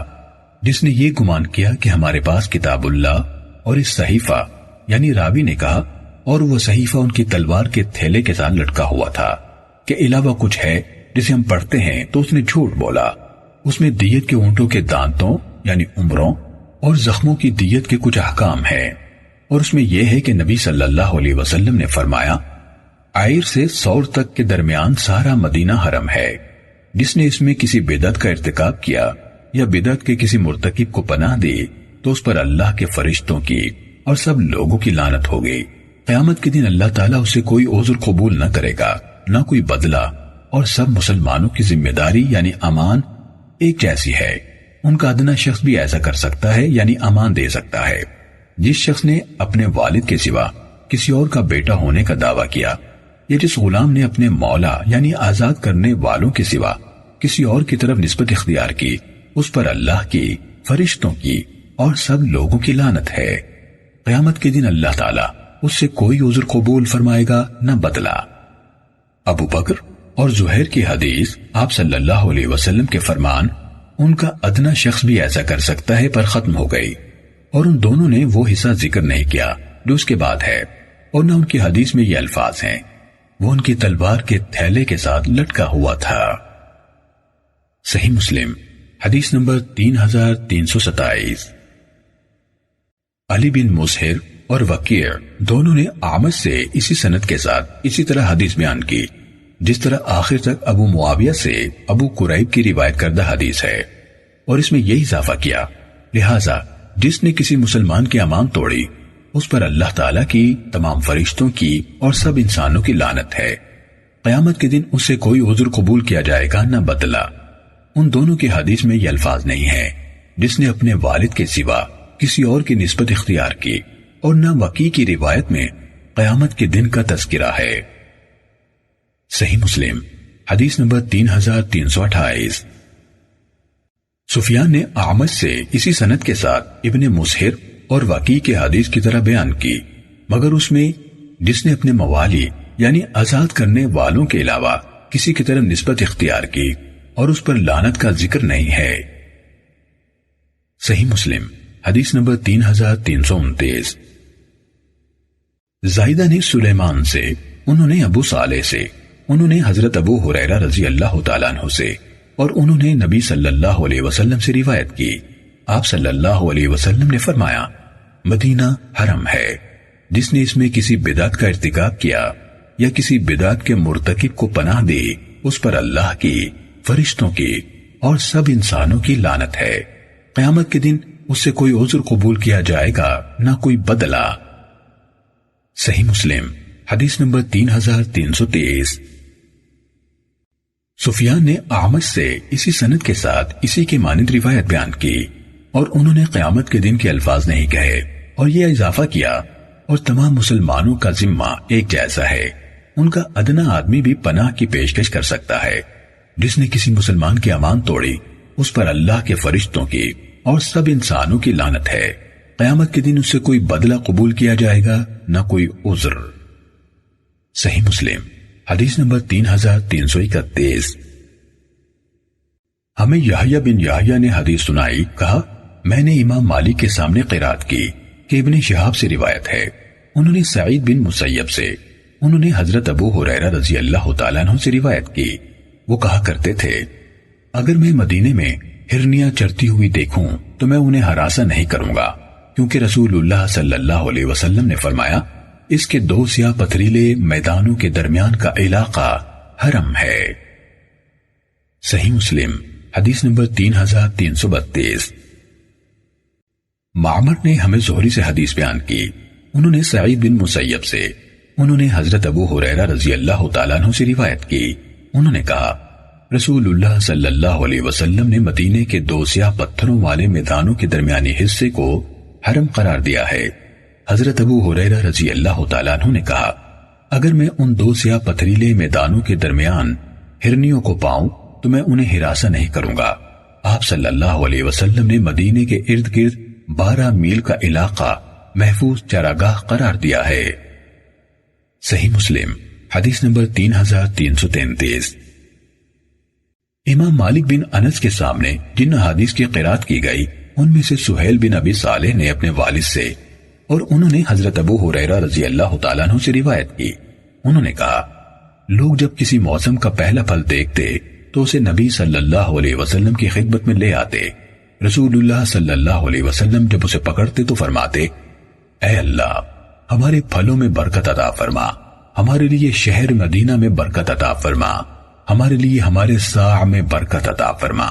جس نے یہ گمان کیا کہ ہمارے پاس کتاب اللہ اور اس صحیفہ، یعنی راوی نے کہا اور وہ صحیفہ ان کی تلوار کے تھیلے کے ساتھ لٹکا ہوا تھا، کہ علاوہ کچھ ہے جسے ہم پڑھتے ہیں، تو اس نے جھوٹ بولا. اس میں دیت کے اونٹوں کے دانتوں یعنی عمروں اور زخموں کی دیت کے کچھ احکام ہیں، اور اس میں یہ ہے کہ نبی صلی اللہ علیہ وسلم نے فرمایا عیر سے سور تک کے درمیان سارا مدینہ حرم ہے. جس نے اس میں کسی بدعت کا ارتکاب کیا یا بدعت کے کسی مرتکب کو پناہ دی تو اس پر اللہ کے فرشتوں کی اور سب لوگوں کی لعنت ہوگی. قیامت کے دن اللہ تعالیٰ اسے کوئی عذر قبول نہ کرے گا، نہ کوئی بدلہ، اور سب مسلمانوں کی ذمہ داری یعنی امان ایک جیسی ہے. ان کا ادنا شخص بھی ایسا کر سکتا ہے یعنی امان دے سکتا ہے. جس شخص نے اپنے والد کے سوا کسی اور کا بیٹا ہونے کا دعویٰ کیا، یا جس غلام نے اپنے مولا یعنی آزاد کرنے والوں کے سوا کسی اور کی طرف نسبت اختیار کی، اس پر اللہ کی، فرشتوں کی اور سب لوگوں کی لعنت ہے. قیامت کے دن اللہ تعالیٰ اس سے کوئی عذر قبول فرمائے گا نہ بدلہ. ابو بکر اور زہیر کی حدیث آپ صلی اللہ علیہ وسلم کے فرمان ان کا ادنا شخص بھی ایسا کر سکتا ہے پر ختم ہو گئی، اور ان دونوں نے وہ حصہ ذکر نہیں کیا جو اس کے بعد ہے، اور نہ ان کی حدیث میں یہ الفاظ ہیں وہ ان کی تلوار کے تھیلے کے ساتھ لٹکا ہوا تھا. صحیح مسلم حدیث نمبر 3327. علی بن مسہر اور وکیع دونوں نے اعمش سے اسی سند کے ساتھ اسی طرح حدیث بیان کی جس طرح آخر تک ابو معاویہ سے ابو قریب کی روایت کردہ حدیث ہے، اور اس میں یہی اضافہ کیا لہذا جس نے کسی مسلمان کی امان توڑی اس پر اللہ تعالیٰ کی، تمام فرشتوں کی اور سب انسانوں کی لعنت ہے. قیامت کے دن اس سے کوئی عذر قبول کیا جائے گا نہ بدلہ. ان دونوں کی حدیث میں یہ الفاظ نہیں ہیں جس نے اپنے والد کے سوا کسی اور کی نسبت اختیار کی، اور نہ وکیع کی روایت میں قیامت کے دن کا تذکرہ ہے. صحیح مسلم حدیث نمبر 3328. سفیان نے اعمش سے اسی سند کے ساتھ ابن مسہر اور وکیع کے حدیث کی طرح بیان کی، مگر اس میں جس نے اپنے موالی یعنی آزاد کرنے والوں کے علاوہ کسی کی طرف نسبت اختیار کی اور اس پر لعنت کا ذکر نہیں ہے. صحیح مسلم حدیث نمبر 3329. زائدہ نے سلیمان سے، انہوں نے ابو صالح سے، انہوں نے حضرت ابو ہریرہ رضی اللہ تعالیٰ عنہ سے، اور انہوں نے نبی صلی اللہ علیہ وسلم سے روایت کی. آپ صلی اللہ علیہ وسلم نے فرمایا مدینہ حرم ہے. جس نے اس میں کسی بدعت کا ارتکاب کیا یا کسی بدعت کے مرتکب کو پناہ دی اس پر اللہ کی، فرشتوں کی اور سب انسانوں کی لعنت ہے. قیامت کے دن اس سے کوئی عذر قبول کیا جائے گا نہ کوئی بدلہ. صحیح مسلم حدیث نمبر 3323. سفیان نے اعمش سے اسی سند کے ساتھ اسی کے مانند روایت بیان کی، اور انہوں نے قیامت کے دن کے الفاظ نہیں کہے اور یہ اضافہ کیا اور تمام مسلمانوں کا ذمہ ایک جیسا ہے. ان کا ادنا آدمی بھی پناہ کی پیشکش کر سکتا ہے. جس نے کسی مسلمان کی امان توڑی اس پر اللہ کے فرشتوں کی اور سب انسانوں کی لعنت ہے. قیامت کے دن اس سے کوئی بدلہ قبول کیا جائے گا نہ کوئی عذر. صحیح مسلم حدیث نمبر 3331. ہمیں یحییٰ بن یحییٰ نے حدیث سنائی، کہا میں نے امام مالک کے سامنے قرات کی کہ ابن شہاب سے روایت ہے، انہوں نے سعید بن مسیب سے، انہوں نے حضرت ابو ہریرہ رضی اللہ تعالیٰ عنہ سے روایت کی. وہ کہا کرتے تھے اگر میں مدینے میں ہرنیاں چرتی ہوئی دیکھوں تو میں انہیں ہراساں نہیں کروں گا، کیونکہ رسول اللہ صلی اللہ علیہ وسلم نے فرمایا اس کے 2 سیاہ پتھریلے میدانوں کے درمیان کا علاقہ حرم ہے. صحیح مسلم حدیث نمبر 3332. معمر نے ہمیں زہری سے حدیث بیان کی، انہوں نے سعید بن مسیب سے، انہوں نے حضرت ابو ہریرہ رضی اللہ تعالیٰ عنہ سے روایت کی. انہوں نے کہا رسول اللہ صلی اللہ علیہ وسلم نے مدینے کے 2 سیاہ پتھروں والے میدانوں کے درمیانی حصے کو حرم قرار دیا ہے. حضرت ابو ہریرہ رضی اللہ تعالیٰ عنہ نے کہا اگر میں ان 2 سیاہ پتھریلے میدانوں کے درمیان ہرنیوں کو پاؤں تو میں انہیں ہراساں نہیں کروں گا. آپ صلی اللہ علیہ وسلم نے مدینے کے ارد گرد 12 میل کا علاقہ محفوظ چراگاہ قرار دیا ہے۔ صحیح مسلم حدیث نمبر 3333۔ امام مالک بن انس کے سامنے جن حدیث کی قرات کی گئی ان میں سے سہیل بن ابی صالح نے اپنے والد سے اور انہوں نے حضرت ابو ہریرہ رضی اللہ تعالیٰ عنہ سے روایت کی۔ انہوں نے کہا لوگ جب کسی موسم کا پہلا پھل دیکھتے تو اسے نبی صلی اللہ علیہ وسلم کی خدمت میں لے آتے۔ رسول اللہ صلی اللہ علیہ وسلم جب اسے پکڑتے تو فرماتے اے اللہ ہمارے پھلوں میں برکت عطا فرما، ہمارے لیے شہر مدینہ میں برکت عطا فرما، ہمارے لیے ہمارے صاع میں برکت عطا فرما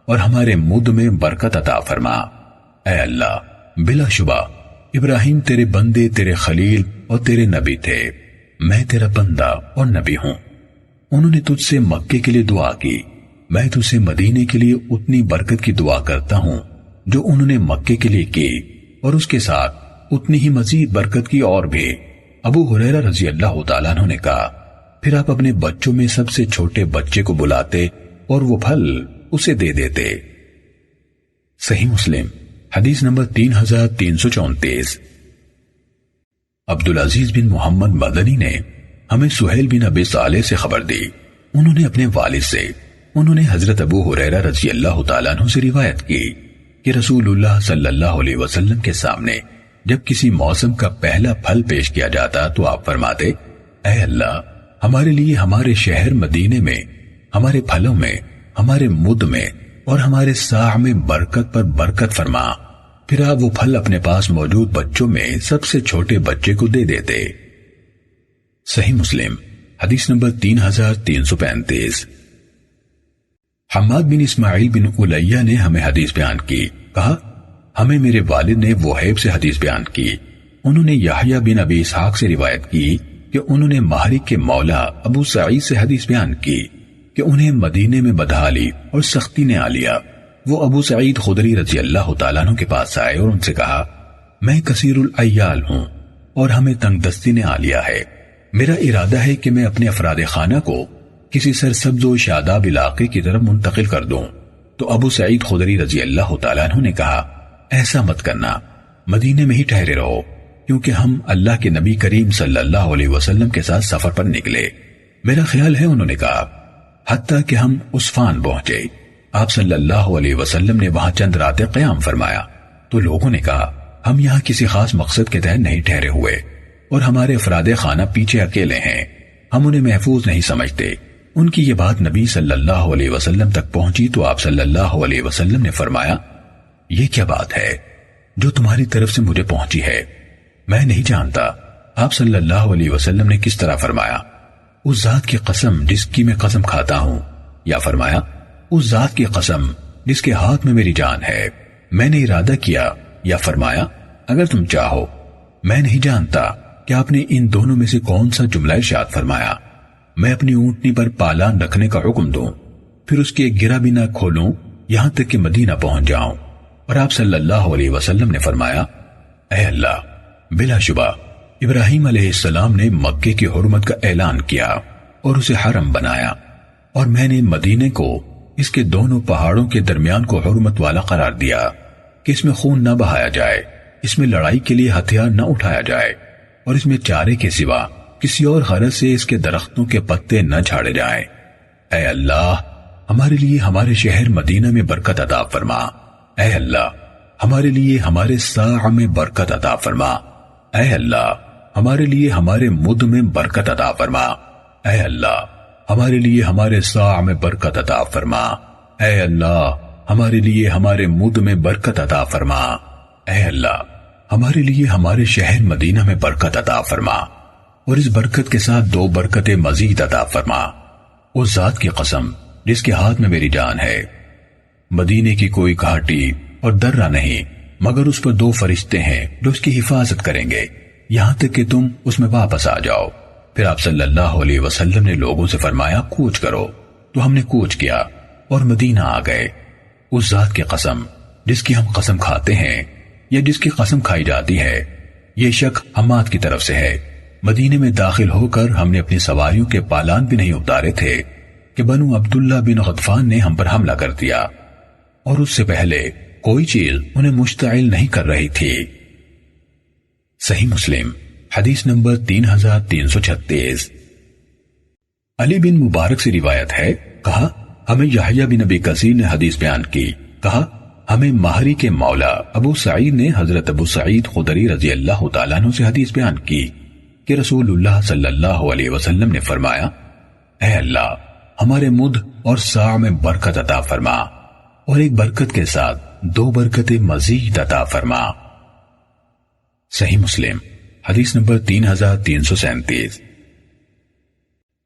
اور ہمارے مد میں برکت عطا فرما۔ اے اللہ بلا شبہ ابراہیم تیرے بندے، تیرے خلیل اور تیرے نبی تھے، میں تیرا بندہ اور نبی ہوں۔ انہوں نے تجھ سے مکے کے لیے دعا کی، میں تجھ سے مدینے کے لیے اتنی برکت کی دعا کرتا ہوں جو انہوں نے مکے کے لیے کی، اور اس کے ساتھ اتنی ہی مزید برکت کی اور بھی۔ ابو ہریرہ رضی اللہ تعالیٰ عنہ نے کہا پھر آپ اپنے بچوں میں سب سے چھوٹے بچے کو بلاتے اور وہ پھل اسے دے دیتے۔ صحیح مسلم حدیث نمبر 3334۔ عبدالعزیز بن محمد مدنی نے ہمیں سہیل بن ابی صالح سے خبر دی، انہوں نے اپنے والد سے، انہوں نے حضرت ابو ہریرہ رضی اللہ تعالیٰ عنہ سے روایت کی کہ رسول اللہ صلی اللہ علیہ وسلم کے سامنے جب کسی موسم کا پہلا پھل پیش کیا جاتا تو آپ فرماتے اے اللہ ہمارے لیے ہمارے شہر مدینے میں، ہمارے پھلوں میں، ہمارے مد میں اور ہمارے صاع میں برکت پر برکت فرما۔ پھر آپ وہ پھل اپنے پاس موجود بچوں میں سب سے چھوٹے بچے کو دے دیتے۔ صحیح مسلم حدیث نمبر 3335۔ حماد بن اسماعیل بن علیہ نے ہمیں حدیث بیان کی، کہا ہمیں میرے والد نے وہیب سے حدیث بیان کی، انہوں نے یحییٰ بن ابی اسحاق سے روایت کی کہ انہوں نے مہرک کے مولا ابو سعید سے حدیث بیان کی کہ انہیں مدینے میں بدحالی اور سختی نے آ لیا۔ وہ ابو سعید خدری رضی اللہ تعالیٰ عنہ کے پاس آئے اور ان سے کہا میں کثیر العیال ہوں اور ہمیں تنگ دستی نے آ لیا ہے، میرا ارادہ ہے کہ میں اپنے افراد خانہ کو کسی سرسبز و شاداب علاقے کی طرف منتقل کر دوں۔ تو ابو سعید خدری رضی اللہ تعالیٰ عنہ نے کہا ایسا مت کرنا، مدینے میں ہی ٹھہرے رہو، کیونکہ ہم اللہ کے نبی کریم صلی اللہ علیہ وسلم کے ساتھ سفر پر نکلے۔ میرا خیال ہے انہوں نے کہا حتیٰ کہ ہم عسفان پہنچے، آپ صلی اللہ علیہ وسلم نے وہاں چند راتیں قیام فرمایا۔ تو لوگوں نے کہا ہم یہاں کسی خاص مقصد کے تحت نہیں ٹھہرے ہوئے اور ہمارے افراد خانہ پیچھے اکیلے ہیں، ہم انہیں محفوظ نہیں سمجھتے۔ ان کی یہ بات نبی صلی اللہ علیہ وسلم تک پہنچی تو آپ صلی اللہ علیہ وسلم نے فرمایا یہ کیا بات ہے جو تمہاری طرف سے مجھے پہنچی ہے؟ میں نہیں جانتا آپ صلی اللہ علیہ وسلم نے کس طرح فرمایا اس ذات کی قسم جس کی میں قسم کھاتا ہوں، یا فرمایا اس ذات کی قسم جس کے ہاتھ میں میری جان ہے میں نے ارادہ کیا، یا فرمایا اگر تم چاہو۔ میں نہیں جانتا کہ آپ نے ان دونوں میں سے کون سا جملہ ارشاد فرمایا۔ میں اپنی اونٹنی پر پالان رکھنے کا حکم دوں، پھر اس کی ایک گرہ بھی نہ کھولوں یہاں تک کہ مدینہ پہنچ جاؤں۔ اور آپ صلی اللہ علیہ وسلم نے فرمایا اے اللہ بلا شبہ ابراہیم علیہ السلام نے مکے کی حرمت کا اعلان کیا اور اسے حرم بنایا، اور میں نے مدینے کو اس کے دونوں پہاڑوں کے درمیان کو حرمت والا قرار دیا کہ اس میں خون نہ بہایا جائے، اس میں لڑائی کے لیے ہتھیار نہ اٹھایا جائے، اور اس میں چارے کے سوا کسی اور غرض سے اس کے درختوں کے پتے نہ جھاڑے جائیں۔ اے اللہ ہمارے لیے ہمارے شہر مدینہ میں برکت عطا فرما، اے اللہ ہمارے لیے ہمارے صاع میں برکت عطا فرما، اے اللہ ہمارے لیے ہمارے مد میں برکت عطا فرما، اے اللہ ہمارے لیے ہمارے صاع میں برکت عطا فرما، اے اللہ ہمارے لیے ہمارے مد میں برکت عطا فرما، اے اللہ ہمارے لیے ہمارے شہر مدینہ میں برکت عطا فرما، اور اس برکت کے ساتھ 2 برکتیں مزید عطا فرما۔ اس ذات کی قسم جس کے ہاتھ میں میری جان ہے، مدینے کی کوئی گھاٹی اور درہ نہیں مگر اس پر 2 فرشتے ہیں جو اس کی حفاظت کریں گے یہاں تک کہ تم اس میں واپس آ جاؤ۔ پھر آپ صلی اللہ علیہ وسلم نے لوگوں سے فرمایا کوچ کرو، تو ہم نے کوچ کیا اور مدینہ آ گئے۔ اس ذات کی قسم جس کی ہم قسم کھاتے ہیں یا جس کی قسم کھائی جاتی ہے، یہ شک حماد کی طرف سے ہے۔ مدینے میں داخل ہو کر ہم نے اپنی سواریوں کے پالان بھی نہیں اتارے تھے کہ بنو عبداللہ بن غطفان نے ہم پر حملہ کر دیا۔ اور اس سے پہلے کوئی چیز انہیں مشتعل نہیں کر رہی تھی۔ صحیح مسلم حدیث نمبر 3336۔ علی بن مبارک سے روایت ہے، کہا ہمیں یحییٰ بن ابی کثیر نے حدیث بیان کی، کہا ہمیں مہری کے مولا ابو سعید نے حضرت ابو سعید خدری رضی اللہ تعالیٰ عنہ سے حدیث بیان کی کہ رسول اللہ صلی اللہ علیہ وسلم نے فرمایا، اے اللہ ہمارے مد اور ساع میں برکت عطا فرما، اور ایک برکت کے ساتھ 2 برکتیں مزید عطا فرما۔ صحیح مسلم حدیث نمبر 3337۔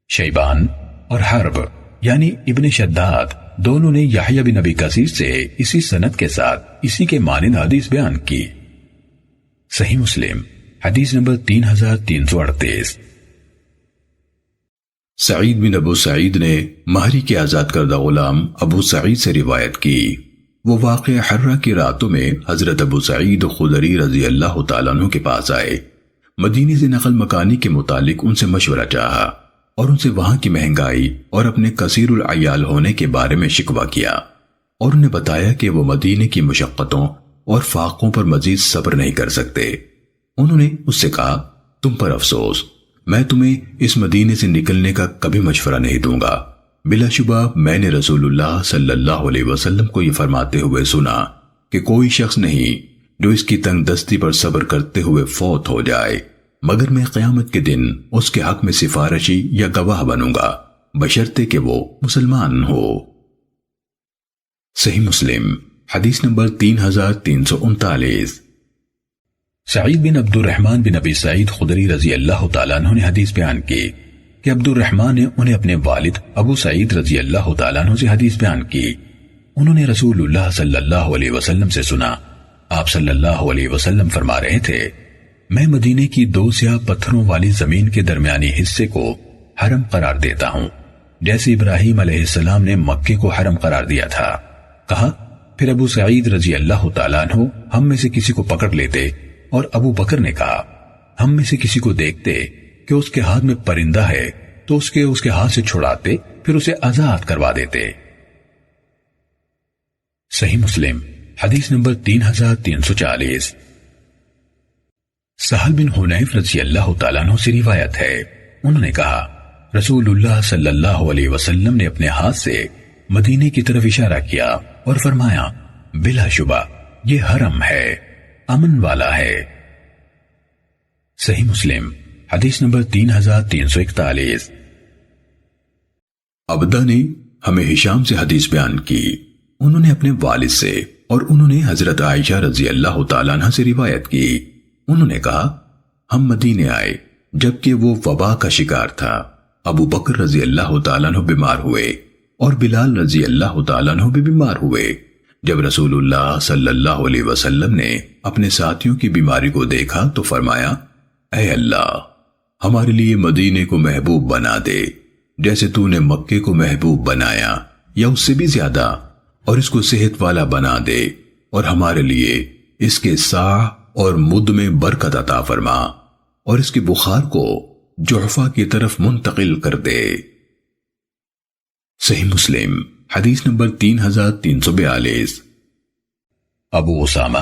شیبان اور حرب یعنی ابن شداد دونوں نے یحییٰ بن ابی کثیر سے اسی سند کے ساتھ اسی کے مانند حدیث بیان کی۔ صحیح مسلم حدیث نمبر 3338۔ سعید بن ابو سعید نے مہری کے آزاد کردہ غلام ابو سعید سے روایت کی، وہ واقعہ حرہ کی راتوں میں حضرت ابو سعید خدری رضی اللہ تعالیٰ عنہ کے پاس آئے، مدینے سے نقل مکانی کے متعلق ان سے مشورہ چاہا اور ان سے وہاں کی مہنگائی اور اپنے کثیر العیال ہونے کے بارے میں شکوہ کیا، اور انہیں بتایا کہ وہ مدینے کی مشقتوں اور فاقوں پر مزید صبر نہیں کر سکتے۔ انہوں نے اس سے کہا، تم پر افسوس، میں تمہیں اس مدینے سے نکلنے کا کبھی مشورہ نہیں دوں گا۔ بلا شبہ میں نے رسول اللہ صلی اللہ علیہ وسلم کو یہ فرماتے ہوئے سنا کہ کوئی شخص نہیں جو اس کی تنگ دستی پر صبر کرتے ہوئے فوت ہو جائے، مگر میں قیامت کے دن اس کے حق میں سفارشی یا گواہ بنوں گا، بشرطے کہ وہ مسلمان ہو۔ صحیح مسلم حدیث نمبر 3339۔ سعید بن عبد الرحمن بن ابی سعید خدری رضی اللہ تعالیٰ عنہ نے حدیث بیان کی کہ عبد الرحمن نے انہیں اپنے والد ابو سعید رضی اللہ تعالیٰ عنہ سے حدیث بیان کی۔ انہوں نے رسول اللہ صلی اللہ علیہ وسلم سے سنا، آپ صلی اللہ علیہ وسلم فرما رہے تھے، میں مدینے کی 2 سیاہ پتھروں والی زمین کے درمیانی حصے کو حرم قرار دیتا ہوں، جیسے ابراہیم علیہ السلام نے مکے کو حرم قرار دیا تھا۔ کہا پھر ابو سعید رضی اللہ تعالیٰ عنہ ہم میں سے کسی کو پکڑ لیتے، اور ابو بکر نے کہا ہم میں سے کسی کو دیکھتے کہ اس کے ہاتھ میں پرندہ ہے تو اس کے ہاتھ سے چھڑاتے، پھر اسے آزاد کروا دیتے۔ صحیح مسلم حدیث نمبر 3340۔ سہل بن حنیف رضی اللہ تعالیٰ عنہ سے روایت ہے، انہوں نے کہا رسول اللہ صلی اللہ علیہ وسلم نے اپنے ہاتھ سے مدینے کی طرف اشارہ کیا اور فرمایا، بلا شبہ یہ حرم ہے، امن والا ہے۔ صحیح مسلم حدیث نمبر 3341۔ عبدہ نے ہمیں ہشام سے حدیث بیان کی، انہوں نے اپنے والد سے اور انہوں نے حضرت عائشہ رضی اللہ تعالیٰ عنہ سے روایت کی، انہوں نے کہا ہم مدینے آئے جبکہ وہ وبا کا شکار تھا، ابو بکر رضی اللہ تعالیٰ عنہ بیمار ہوئے اور بلال رضی اللہ تعالیٰ عنہ بھی بیمار ہوئے۔ جب رسول اللہ صلی اللہ علیہ وسلم نے اپنے ساتھیوں کی بیماری کو دیکھا تو فرمایا، اے اللہ ہمارے لیے مدینے کو محبوب بنا دے جیسے تو نے مکے کو محبوب بنایا یا اس سے بھی زیادہ، اور اس کو صحت والا بنا دے، اور ہمارے لیے اس کے ساع اور مد میں برکت عطا فرما، اور اس کے بخار کو جحفہ کی طرف منتقل کر دے۔ صحیح مسلم حدیث نمبر 3342۔ ابو اسامہ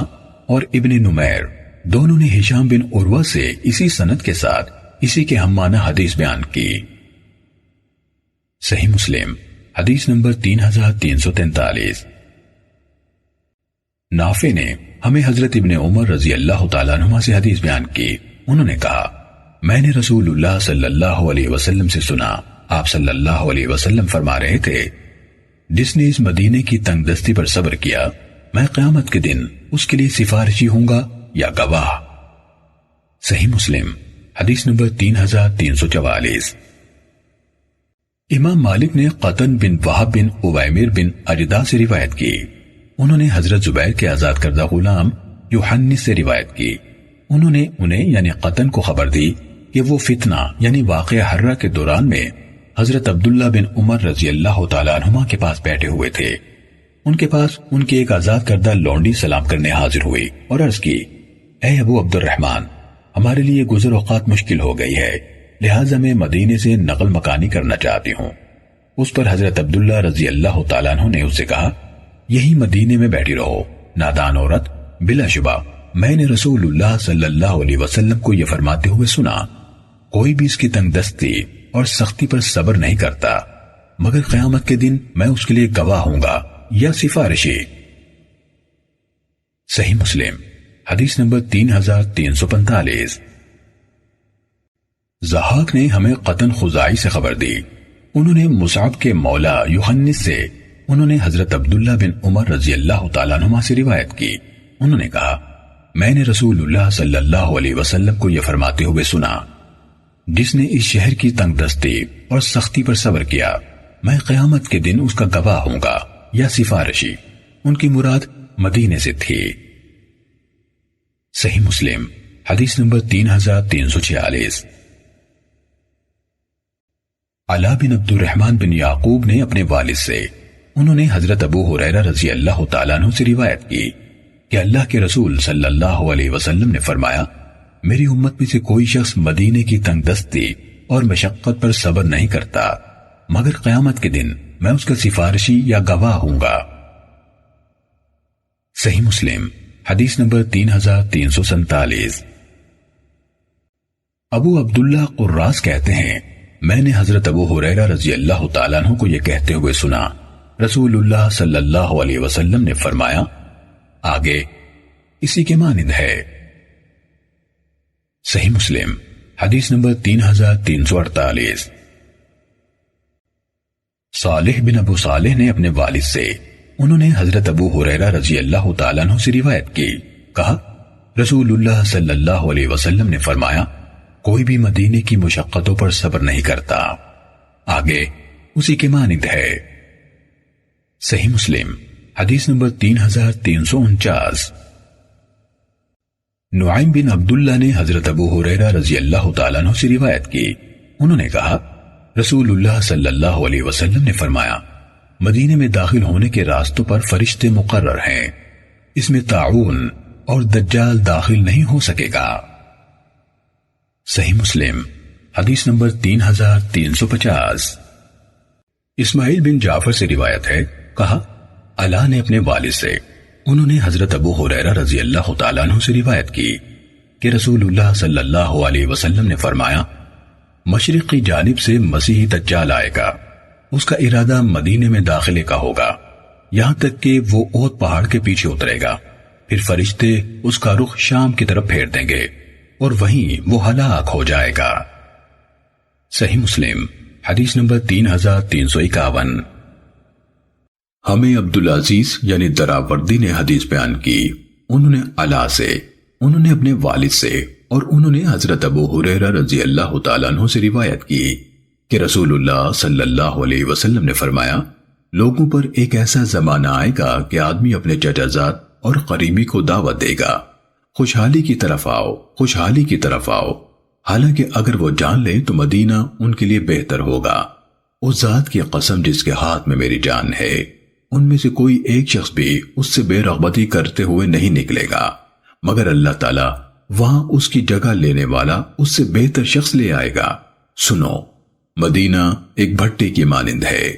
اور ابن نمیر دونوں نے ہشام بن عروہ سے اسی سند کے ساتھ اسی کے ہم معنی حدیث بیان کی۔ صحیح مسلم حدیث نمبر 3343۔ نافع نے ہمیں حضرت ابن عمر رضی اللہ تعالیٰ عنہ سے حدیث بیان کی، انہوں نے کہا میں نے رسول اللہ صلی اللہ علیہ وسلم سے سنا، آپ صلی اللہ علیہ وسلم فرما رہے تھے، جس نے اس مدینے کی تنگ دستی پر صبر کیا، میں قیامت کے دن اس کے لیے سفارشی ہوں گا یا گواہ۔ صحیح مسلم حدیث نمبر 3344۔ امام مالک نے قطن بن وہب بن عویمر بن اجدہ سے روایت کی، انہوں نے حضرت زبیر کے آزاد کردہ غلام یوحنس سے روایت کی، انہوں نے انہیں یعنی قطن کو خبر دی کہ وہ فتنہ یعنی واقعہ حرہ کے دوران میں حضرت عبداللہ بن عمر رضی اللہ تعالیٰ عنہما کے پاس بیٹھے ہوئے تھے۔ ان کے پاس ان کی ایک آزاد کردہ لونڈی سلام کرنے حاضر ہوئی اور عرض کی، اے ابو عبد الرحمن، ہمارے لیے گزر اوقات مشکل ہو گئی ہے، لہٰذا میں مدینے سے نقل مکانی کرنا چاہتی ہوں۔ اس پر حضرت عبداللہ رضی اللہ تعالیٰ عنہ نے اس سے کہا، یہی مدینے میں بیٹھی رہو۔ نادان عورت: بلا شبہ میں نے رسول اللہ صلی اللہ علیہ وسلم کو یہ فرماتے ہوئے سنا، کوئی بھی اس کی تنگ دستی اور سختی پر صبر نہیں کرتا مگر قیامت کے دن میں اس کے لیے گواہ ہوں گا یا سفارشی۔ صحیح مسلم حدیث نمبر 3345۔ ضحاک نے ہمیں قطن خزاعی سے خبر دی، انہوں نے مصعب کے مولا یوحنس سے، انہوں نے حضرت عبداللہ بن عمر رضی اللہ تعالیٰ عنہما سے روایت کی، انہوں نے کہا میں نے رسول اللہ صلی اللہ علیہ وسلم کو یہ فرماتے ہوئے سنا، جس نے اس شہر کی تنگ دستی اور سختی پر صبر کیا میں قیامت کے دن اس کا گواہ ہوں گا یا سفارشی۔ ان کی مراد مدینے سے تھی۔ صحیح مسلم حدیث نمبر 3346۔ علا بن عبد الرحمن بن یعقوب نے اپنے والد سے، انہوں نے حضرت ابو ہریرہ رضی اللہ تعالیٰ عنہ سے روایت کی کہ اللہ کے رسول صلی اللہ علیہ وسلم نے فرمایا، میری امت میں سے کوئی شخص مدینے کی تنگ دستی اور مشقت پر صبر نہیں کرتا مگر قیامت کے دن میں اس کا سفارشی یا گواہ ہوں گا۔ صحیح مسلم حدیث نمبر 3347۔ ابو عبداللہ قراس کہتے ہیں میں نے حضرت ابو ہریرہ رضی اللہ تعالیٰ عنہ کو یہ کہتے ہوئے سنا، رسول اللہ صلی اللہ علیہ وسلم نے فرمایا، آگے اسی کے مانند ہے۔ صحیح مسلم حدیث نمبر 3348۔ صالح بن ابو صالح نے اپنے والد سے، انہوں نے حضرت ابو ہریرہ رضی اللہ تعالیٰ عنہ سے روایت کی، کہا رسول اللہ صلی اللہ علیہ وسلم نے فرمایا، کوئی بھی مدینے کی مشقتوں پر صبر نہیں کرتا، آگے اسی کے مانند ہے۔ صحیح مسلم حدیث نمبر 3349۔ نعیم بن عبداللہ نے حضرت ابو ہریرہ رضی اللہ تعالیٰ عنہ سے روایت کی، انہوں نے کہا رسول اللہ صلی اللہ علیہ وسلم نے فرمایا، مدینے میں داخل ہونے کے راستوں پر فرشتے مقرر ہیں، اس میں طاعون اور دجال داخل نہیں ہو سکے گا۔ صحیح مسلم حدیث نمبر 3350۔ اسماعیل بن جعفر سے روایت ہے، کہا علا نے اپنے والد سے، انہوں نے حضرت ابو ہریرہ رضی اللہ تعالیٰ عنہ سے روایت کی کہ رسول اللہ صلی اللہ علیہ وسلم نے فرمایا، مشرق کی جانب سے مسیحی دجال آئے گا، اس کا ارادہ مدینے میں داخلے کا ہوگا، یہاں تک کہ وہ اوت پہاڑ کے پیچھے اترے گا، پھر فرشتے اس کا رخ شام کی طرف پھیر دیں گے اور وہیں وہ ہلاک ہو جائے گا۔ صحیح مسلم حدیث نمبر 3351۔ ہمیں عبدالعزیز یعنی دراوردی نے حدیث بیان کی، انہوں نے علا سے، انہوں نے اپنے والد سے اور انہوں نے حضرت ابو ہریرہ رضی اللہ تعالیٰ عنہ سے روایت کی کہ رسول اللہ صلی اللہ علیہ وسلم نے فرمایا، لوگوں پر ایک ایسا زمانہ آئے گا کہ آدمی اپنے چچا زاد اور قریبی کو دعوت دے گا، خوشحالی کی طرف آؤ، خوشحالی کی طرف آؤ، حالانکہ اگر وہ جان لیں تو مدینہ ان کے لیے بہتر ہوگا۔ اس ذات کی قسم جس کے ہاتھ میں میری جان ہے، ان میں سے کوئی ایک شخص بھی اس سے بے رغبتی کرتے ہوئے نہیں نکلے گا مگر اللہ تعالیٰ وہاں اس کی جگہ لینے والا اس سے بہتر شخص لے آئے گا۔ سنو، مدینہ ایک بھٹی کی مانند ہے،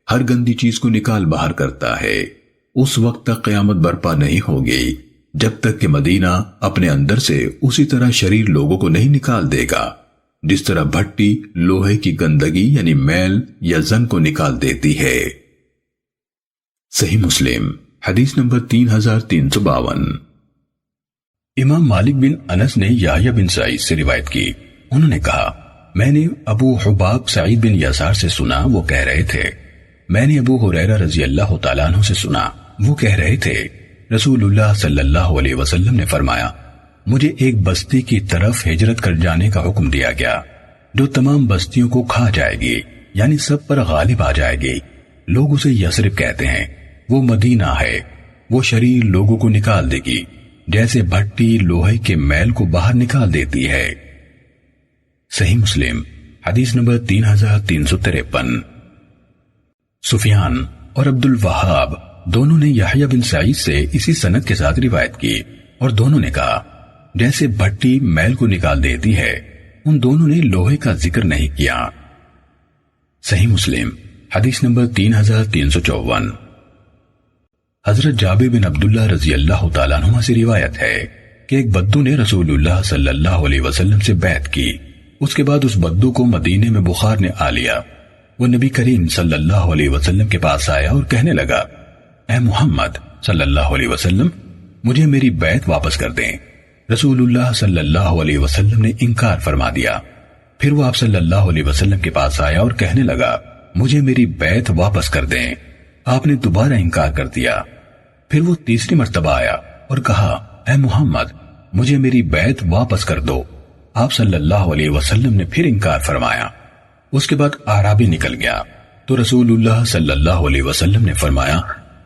ہر گندی چیز کو نکال باہر کرتا ہے، اس وقت تک قیامت برپا نہیں ہوگی جب تک کہ مدینہ اپنے اندر سے اسی طرح شریر لوگوں کو نہیں نکال دے گا جس طرح بھٹی لوہے کی گندگی یعنی میل یا زنگ کو نکال دیتی ہے۔ صحیح مسلم حدیث نمبر 3352۔ امام مالک بن انس نے یحییٰ بن سعید سے روایت کی، انہوں نے کہا میں نے ابو حباب سعید بن یسار سے سنا، وہ کہہ رہے تھے میں نے ابو ہریرہ رضی اللہ تعالیٰ عنہ سے سنا، وہ کہہ رہے تھے رسول اللہ صلی اللہ علیہ وسلم نے فرمایا، مجھے ایک بستی کی طرف ہجرت کر جانے کا حکم دیا گیا جو تمام بستیوں کو کھا جائے گی، یعنی سب پر غالب آ جائے گی، لوگ اسے یثرب کہتے ہیں، وہ مدینہ ہے، وہ شریر لوگوں کو نکال دے گی جیسے بھٹی لوہے کے میل کو باہر نکال دیتی ہے۔ صحیح مسلم حدیث نمبر 3353۔ سفیان اور عبد الوہاب دونوں نے یحییٰ بن سعید سے اسی سند کے ساتھ روایت کی اور دونوں نے کہا جیسے بھٹی میل کو نکال دیتی ہے، ان دونوں نے لوہے کا ذکر نہیں کیا۔ صحیح مسلم حدیث نمبر 3354۔ حضرت جابر بن عبداللہ رضی اللہ تعالیٰ عنہ سے روایت ہے کہ ایک بدو نے رسول اللہ صلی اللہ علیہ وسلم سے بیعت کی. اس کے بعد اس بدو کو مدینے میں بخار نے آ لیا. وہ نبی کریم صلی اللہ علیہ وسلم کے پاس آیا اور کہنے لگا، اے محمد صلی اللہ علیہ وسلم، مجھے میری بیعت واپس کر دیں. رسول اللہ صلی اللہ علیہ وسلم نے انکار فرما دیا. پھر وہ آپ صلی اللہ علیہ وسلم کے پاس آیا اور کہنے لگا، مجھے میری بیعت واپس کر دیں. آپ نے دوبارہ انکار کر دیا. پھر وہ تیسری مرتبہ آیا اور کہا، اے محمد، مجھے میری بیعت واپس کر دو. آپ صلی اللہ علیہ وسلم نے پھر انکار فرمایا. اس کے بعد اعرابی نکل گیا تو رسول اللہ صلی اللہ علیہ وسلم نے فرمایا،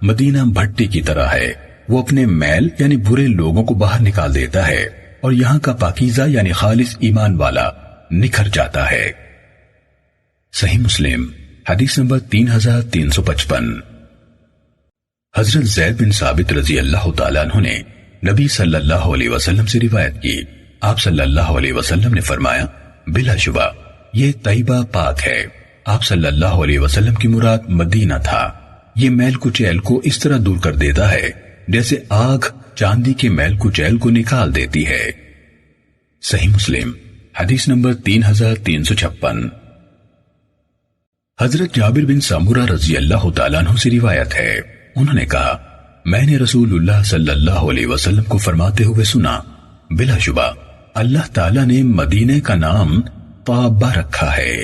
مدینہ بھٹی کی طرح ہے، وہ اپنے میل یعنی برے لوگوں کو باہر نکال دیتا ہے اور یہاں کا پاکیزہ یعنی خالص ایمان والا نکھر جاتا ہے. صحیح مسلم حدیث نمبر 3355. حضرت زید بن ثابت رضی اللہ تعالیٰ عنہ نے نبی صلی اللہ علیہ وسلم سے روایت کی. آپ صلی اللہ علیہ وسلم نے فرمایا، بلا شبہ یہ طیبہ پاک ہے. آپ صلی اللہ علیہ وسلم کی مراد مدینہ تھا. یہ میل کچیل کو اس طرح دور کر دیتا ہے جیسے آگ چاندی کے میل کچیل کو نکال دیتی ہے. صحیح مسلم حدیث نمبر 3356. حضرت جابر بن سمورہ رضی اللہ تعالیٰ عنہ سے روایت ہے، انہوں نے کہا، میں نے رسول اللہ صلی اللہ علیہ وسلم کو فرماتے ہوئے سنا، بلا شبہ اللہ تعالیٰ نے مدینے کا نام طابہ رکھا ہے.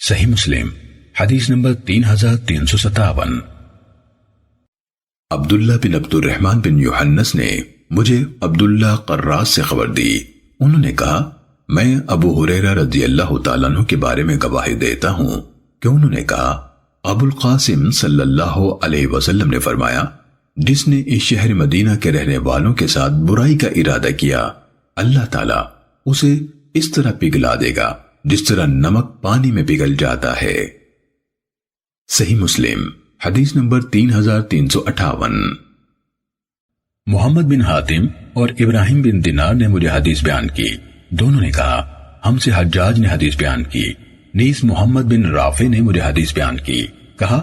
صحیح مسلم حدیث نمبر 3357. عبداللہ بن عبد الرحمن بن یوحنس نے مجھے عبداللہ قراز سے خبر دی. انہوں نے کہا، میں ابو ہریرہ رضی اللہ تعالیٰ عنہ کے بارے میں گواہی دیتا ہوں کہ انہوں نے کہا، ابو القاسم صلی اللہ علیہ وسلم نے فرمایا، جس نے اس شہر مدینہ کے رہنے والوں کے ساتھ برائی کا ارادہ کیا، اللہ تعالیٰ اسے اس طرح پگھلا دے گا جس طرح نمک پانی میں پگھل جاتا ہے. صحیح مسلم حدیث نمبر 3358. محمد بن حاتم اور ابراہیم بن دینار نے مجھے حدیث بیان کی. دونوں نے کہا، ہم سے حجاج نے حدیث بیان کی. نیز محمد بن رافع نے مجھے حدیث بیان کی. کہا،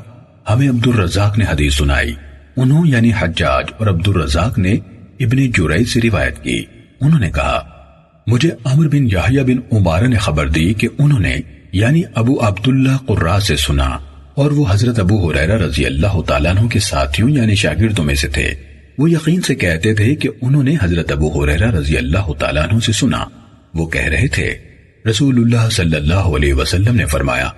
ہمیں عبد الرزاق نے حدیث سنائی. انہوں یعنی حجاج اور عبد الرزاق نے ابن جریج سے روایت کی. انہوں نے کہا، مجھے عمر بن یحییٰ بن عمارہ نے خبر دی کہ انہوں نے یعنی ابو عبداللہ قراز سے سنا اور وہ حضرت ابو ہریرہ رضی اللہ تعالیٰ عنہ کے ساتھیوں یعنی شاگردوں میں سے تھے. وہ یقین سے کہتے تھے کہ انہوں نے حضرت ابو ہریرہ رضی اللہ تعالیٰ عنہ سے سنا. وہ کہہ رہے تھے، رسول اللہ صلی اللہ علیہ وسلم نے فرمایا،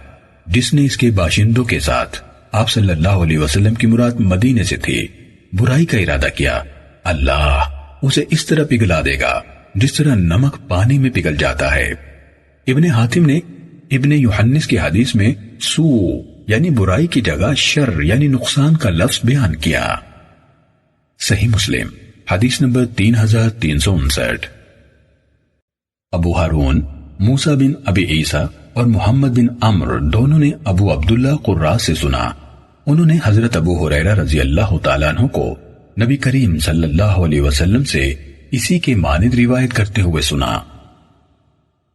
جس نے اس کے باشندوں کے ساتھ، آپ صلی اللہ علیہ وسلم کی مراد مدینے سے تھی، برائی کا ارادہ کیا، اللہ اسے اس طرح پگھلا دے گا جس طرح نمک پانی میں پگھل جاتا ہے. ابن حاتم نے ابن یوحنس کی حدیث میں سو یعنی برائی کی جگہ شر یعنی نقصان کا لفظ بیان کیا. صحیح مسلم حدیث نمبر 3359. ابو ہارون موسیٰ بن ابی عیسیٰ اور محمد بن عمرو دونوں نے ابو عبداللہ قراز سے سنا. انہوں نے حضرت ابو ہریرہ رضی اللہ تعالیٰ عنہ کو نبی کریم صلی اللہ علیہ وسلم سے اسی کے مانند روایت کرتے ہوئے سنا.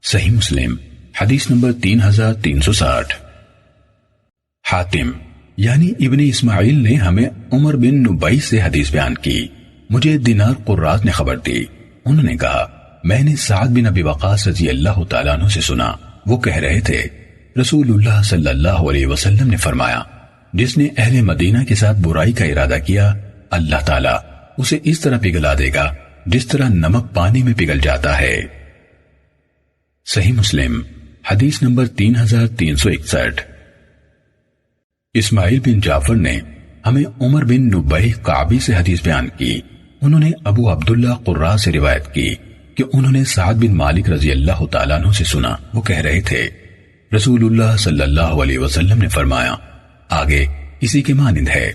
صحیح مسلم حدیث نمبر 3360. حاتم یعنی ابن اسماعیل نے ہمیں عمر بن نبی سے حدیث بیان کی. مجھے دینار قراز نے خبر دی. انہوں نے کہا، میں نے سعد بن ابی وقاص رضی اللہ تعالیٰ عنہ سے سنا. وہ کہہ رہے تھے، رسول اللہ صلی اللہ علیہ وسلم نے فرمایا، جس نے اہل مدینہ کے ساتھ برائی کا ارادہ کیا، اللہ تعالیٰ اسے اس طرح پگھلا دے گا جس طرح نمک پانی میں پگھل جاتا ہے. صحیح مسلم حدیث نمبر 3361. اسماعیل بن جعفر نے ہمیں عمر بن نبی کعبی سے حدیث بیان کی. انہوں نے ابو عبداللہ قراز سے روایت کی کہ انہوں نے سعد بن مالک رضی اللہ تعالیٰ عنہ سے سنا. وہ کہہ رہے تھے، رسول اللہ صلی اللہ علیہ وسلم نے فرمایا، آگے اسی کے مانند ہے.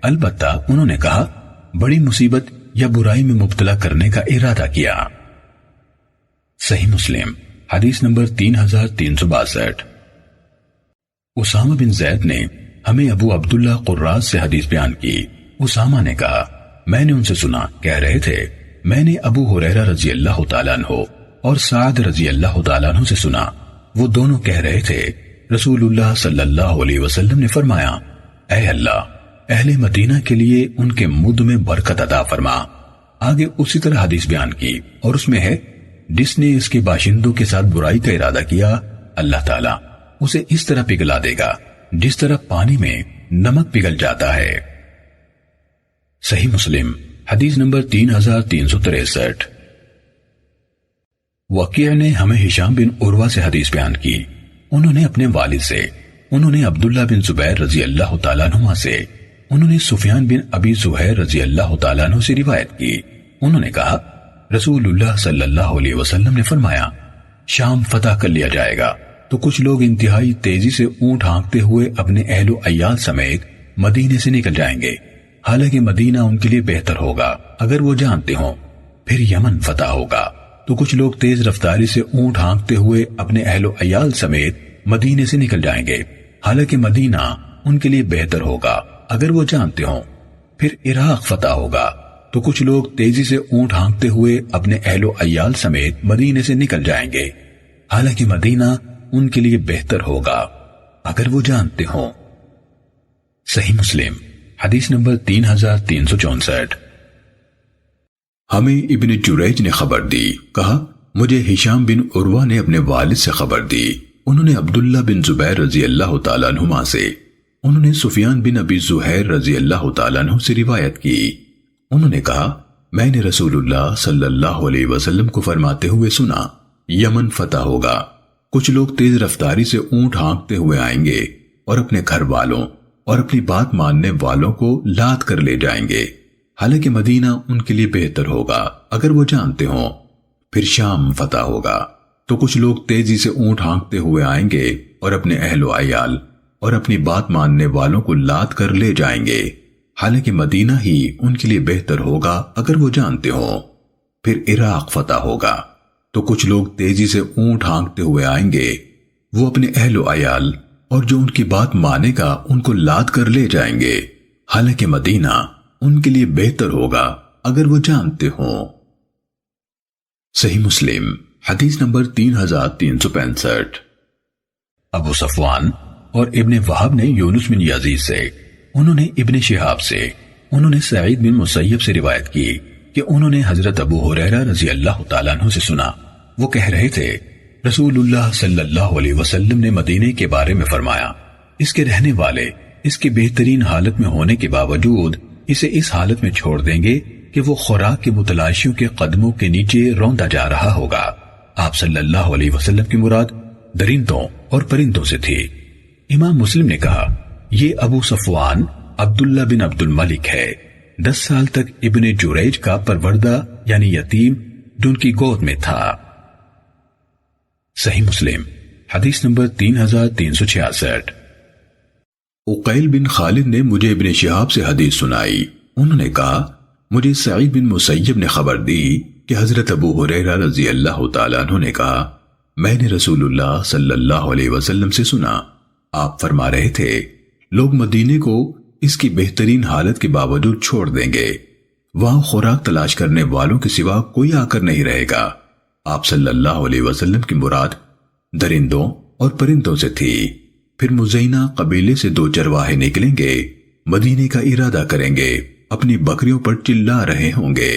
البتہ انہوں نے کہا، بڑی مصیبت یا برائی میں مبتلا کرنے کا ارادہ کیا. صحیح مسلم حدیث نمبر 3362. اسامہ بن زید نے ہمیں ابو عبداللہ قراز سے حدیث بیان کی. اسامہ نے کہا، میں نے ان سے سنا، کہہ رہے تھے، میں نے ابو ہریرہ رضی اللہ تعالیٰ عنہ اور سعد رضی اللہ تعالیٰ عنہ سے سنا. وہ دونوں کہہ رہے تھے، رسول اللہ صلی اللہ علیہ وسلم نے فرمایا، اے اللہ، اہل مدینہ کے لیے ان کے مد میں برکت عطا فرما۔ آگے اسی طرح حدیث بیان کی اور اس میں ہے، جس نے اس کے باشندوں کے ساتھ برائی کا ارادہ کیا، اللہ تعالیٰ اسے اس طرح پگھلا دے گا جس طرح پانی میں نمک پگھل جاتا ہے۔ صحیح مسلم حدیث نمبر 3363۔ وکیع نے ہمیں ہشام بن عروہ سے حدیث بیان کی، انہوں نے اپنے والد سے، انہوں نے عبداللہ بن زبیر رضی اللہ تعالیٰ عنہ سے، انہوں نے سفیان بن ابی زہیر رضی اللہ تعالیٰ عنہ سے روایت کی، انہوں نے کہا رسول اللہ صلی اللہ علیہ وسلم نے فرمایا، شام فتح کر لیا جائے گا تو کچھ لوگ انتہائی تیزی سے اونٹ ہانکتے ہوئے اپنے اہل و عیال سمیت مدینے سے نکل جائیں گے، حالانکہ مدینہ ان کے لیے بہتر ہوگا اگر وہ جانتے ہوں۔ پھر یمن فتح ہوگا تو کچھ لوگ تیز رفتاری سے اونٹ ہانکتے ہوئے اپنے اہل و عیال سمیت مدینے سے نکل جائیں گے، حالانکہ مدینہ ان کے لیے بہتر ہوگا اگر وہ جانتے ہوں۔ پھر عراق فتح ہوگا تو کچھ لوگ تیزی سے اونٹ ہانکتے ہوئے اپنے اہل و عیال سمیت مدینے سے نکل جائیں گے، حالانکہ مدینہ ان کے لیے بہتر ہوگا اگر وہ جانتے ہوں۔ صحیح مسلم حدیث نمبر 3364۔ ہمیں ابن جریج نے خبر دی، کہا مجھے ہشام بن عروہ نے اپنے والد سے خبر دی، انہوں نے عبداللہ بن زبیر رضی اللہ تعالیٰ عنہما سے، انہوں نے سفیان بن ابی زہیر رضی اللہ تعالیٰ عنہ سے روایت کی، انہوں نے کہا میں نے رسول اللہ صلی اللہ علیہ وسلم کو فرماتے ہوئے سنا، یمن فتح ہوگا، کچھ لوگ تیز رفتاری سے اونٹ ہانکتے ہوئے آئیں گے اور اپنے گھر والوں اور اپنی بات ماننے والوں کو لاد کر لے جائیں گے، حالانکہ مدینہ ان کے لیے بہتر ہوگا اگر وہ جانتے ہوں۔ پھر شام فتح ہوگا تو کچھ لوگ تیزی سے اونٹ ہانکتے ہوئے آئیں گے اور اپنے اہل و عیال اور اپنی بات ماننے والوں کو لاد کر لے جائیں گے، حالانکہ مدینہ ہی ان کے لیے بہتر ہوگا اگر وہ جانتے ہوں۔ پھر عراق فتح ہوگا تو کچھ لوگ تیزی سے اونٹ ہانکتے ہوئے آئیں گے، وہ اپنے اہل و عیال اور جو ان کی بات مانے گا ان کو لاد کر لے جائیں گے، حالانکہ مدینہ ان کے لیے بہتر ہوگا اگر وہ جانتے ہوں۔ صحیح مسلم حدیث نمبر 3365۔ ابو صفوان اور ابن وہب نے یونس بن یزید سے، انہوں نے ابن شہاب سے، انہوں نے سعید بن مسیب سے روایت کی کہ انہوں نے حضرت ابو ہریرہ رضی اللہ تعالیٰ عنہ سے سنا، وہ کہہ رہے تھے رسول اللہ صلی اللہ علیہ وسلم نے مدینے کے بارے میں فرمایا، اس کے رہنے والے اس کی بہترین حالت میں ہونے کے باوجود اسے اس حالت میں چھوڑ دیں گے کہ وہ خوراک کے متلاشیوں کے قدموں کے نیچے روندا جا رہا ہوگا۔ آپ صلی اللہ علیہ وسلم کی مراد درندوں اور پرندوں سے تھی۔ امام مسلم نے کہا یہ ابو صفوان عبداللہ بن عبد الملک ہے، 10 سال تک ابن جریج کا پروردہ یعنی یتیم جو ان کی گود میں تھا۔ صحیح مسلم حدیث نمبر 3366۔ عقیل بن خالد نے مجھے ابن شہاب سے حدیث سنائی، انہوں نے کہا مجھے سعید بن مسیب نے خبر دی کہ حضرت ابو ہریرہ رضی اللہ تعالیٰ عنہ نے کہا میں نے رسول اللہ صلی اللہ علیہ وسلم سے سنا، آپ فرما رہے تھے لوگ مدینے کو اس کی بہترین حالت کے باوجود چھوڑ دیں گے، وہاں خوراک تلاش کرنے والوں کے سوا کوئی آ کر نہیں رہے گا۔ آپ صلی اللہ علیہ وسلم کی مراد درندوں اور پرندوں سے تھی۔ پھر مزینہ قبیلے سے 2 چرواہے نکلیں گے، مدینے کا ارادہ کریں گے، اپنی بکریوں پر چلا رہے ہوں گے،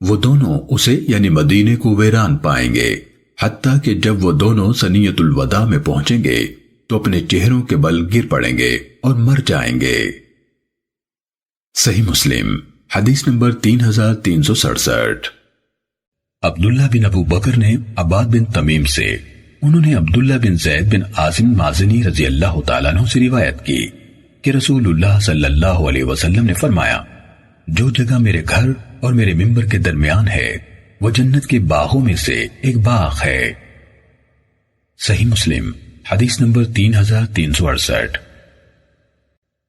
وہ دونوں اسے یعنی مدینے کو ویران پائیں گے، حتیٰ کہ جب وہ دونوں سنیت الوداع میں پہنچیں گے تو اپنے چہروں کے بل گر پڑیں گے اور مر جائیں گے۔ صحیح مسلم حدیث نمبر 3367۔ عبداللہ بن ابو بکر نے عباد بن تمیم سے، انہوں نے عبداللہ بن زید بن عاصم مازنی رضی اللہ تعالیٰ عنہ سے روایت کی کہ رسول اللہ صلی اللہ علیہ وسلم نے فرمایا جو جگہ میرے گھر اور میرے ممبر کے درمیان ہے وہ جنت کے باغوں میں سے ایک باغ ہے۔ صحیح مسلم حدیث نمبر 3368۔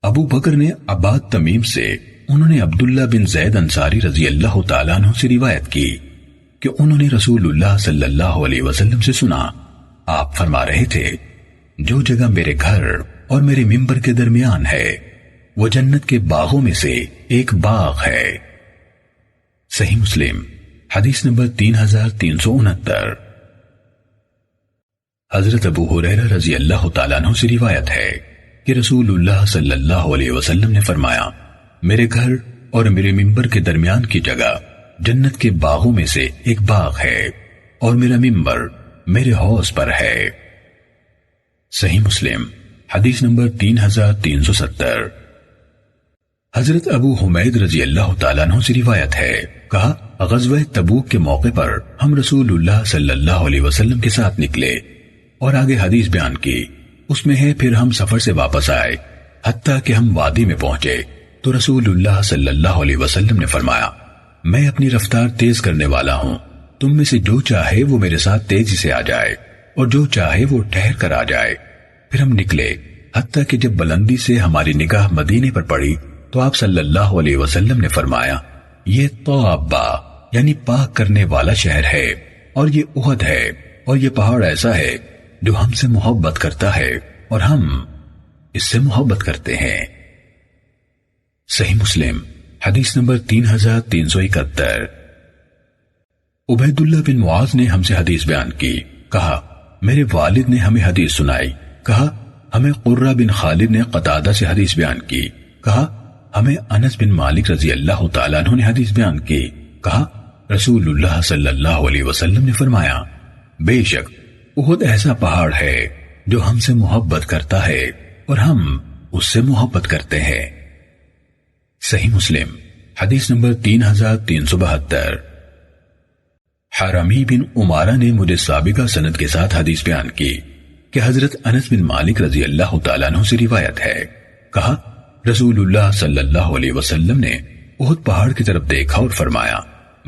ابو بکر نے عباد تمیم سے، انہوں نے عبداللہ بن زید انصاری رضی اللہ تعالیٰ عنہ سے روایت کی کہ انہوں نے رسول اللہ صلی اللہ علیہ وسلم سے سنا، آپ فرما رہے تھے جو جگہ میرے گھر اور میرے ممبر کے درمیان ہے وہ جنت کے باغوں میں سے ایک باغ ہے۔ صحیح مسلم حدیث نمبر 3369۔ حضرت ابو ہریرہ رضی اللہ تعالیٰ عنہ سے روایت ہے کہ کہ رسول اللہ صلی اللہ علیہ وسلم نے فرمایا، میرے گھر اور میرے ممبر کے درمیان کی جگہ جنت کے باغوں میں سے ایک باغ ہے اور میرا ممبر میرے حوض پر ہے۔ صحیح مسلم حدیث نمبر 3370۔ حضرت ابو حمید رضی اللہ تعالیٰ عنہ سے روایت ہے، کہا غزوہ تبوک کے موقع پر ہم رسول اللہ صلی اللہ علیہ وسلم کے ساتھ نکلے اور آگے حدیث بیان کی۔ اس میں ہے پھر ہم سفر سے واپس آئے حتیٰ کہ ہم وادی میں پہنچے تو رسول اللہ صلی اللہ علیہ وسلم نے فرمایا، میں اپنی رفتار تیز کرنے والا ہوں، تم میں سے جو چاہے وہ میرے ساتھ تیزی سے آ جائے اور جو چاہے وہ ٹھہر کر آ جائے۔ پھر ہم نکلے حتیٰ کہ جب بلندی سے ہماری نگاہ مدینے پر پڑی تو آپ صلی اللہ علیہ وسلم نے فرمایا، یہ طابہ یعنی پاک کرنے والا شہر ہے، اور یہ احد ہے، اور یہ پہاڑ ایسا ہے جو ہم سے محبت کرتا ہے اور ہم اس سے محبت کرتے ہیں۔ صحیح مسلم حدیث نمبر 3371۔ عبید اللہ بن معاذ نے ہم سے حدیث بیان کی، کہا میرے والد نے ہمیں حدیث سنائی، کہا ہمیں قرہ بن خالد نے قتادہ سے حدیث بیان کی، کہا ہمیں انس بن مالک رضی اللہ تعالیٰ عنہ نے حدیث بیان کی، کہا رسول اللہ صلی اللہ علیہ وسلم نے فرمایا، بے شک احد ایسا پہاڑ ہے جو ہم سے محبت کرتا ہے اور ہم اس سے محبت کرتے ہیں۔ صحیح مسلم حدیث نمبر 3372۔ حرمی بن عمارہ نے مجھے سابقہ سند کے ساتھ حدیث بیان کی کہ حضرت انس بن مالک رضی اللہ تعالیٰ عنہ سے روایت ہے، کہا رسول اللہ صلی اللہ علیہ وسلم نے احد پہاڑ کی طرف دیکھا اور فرمایا،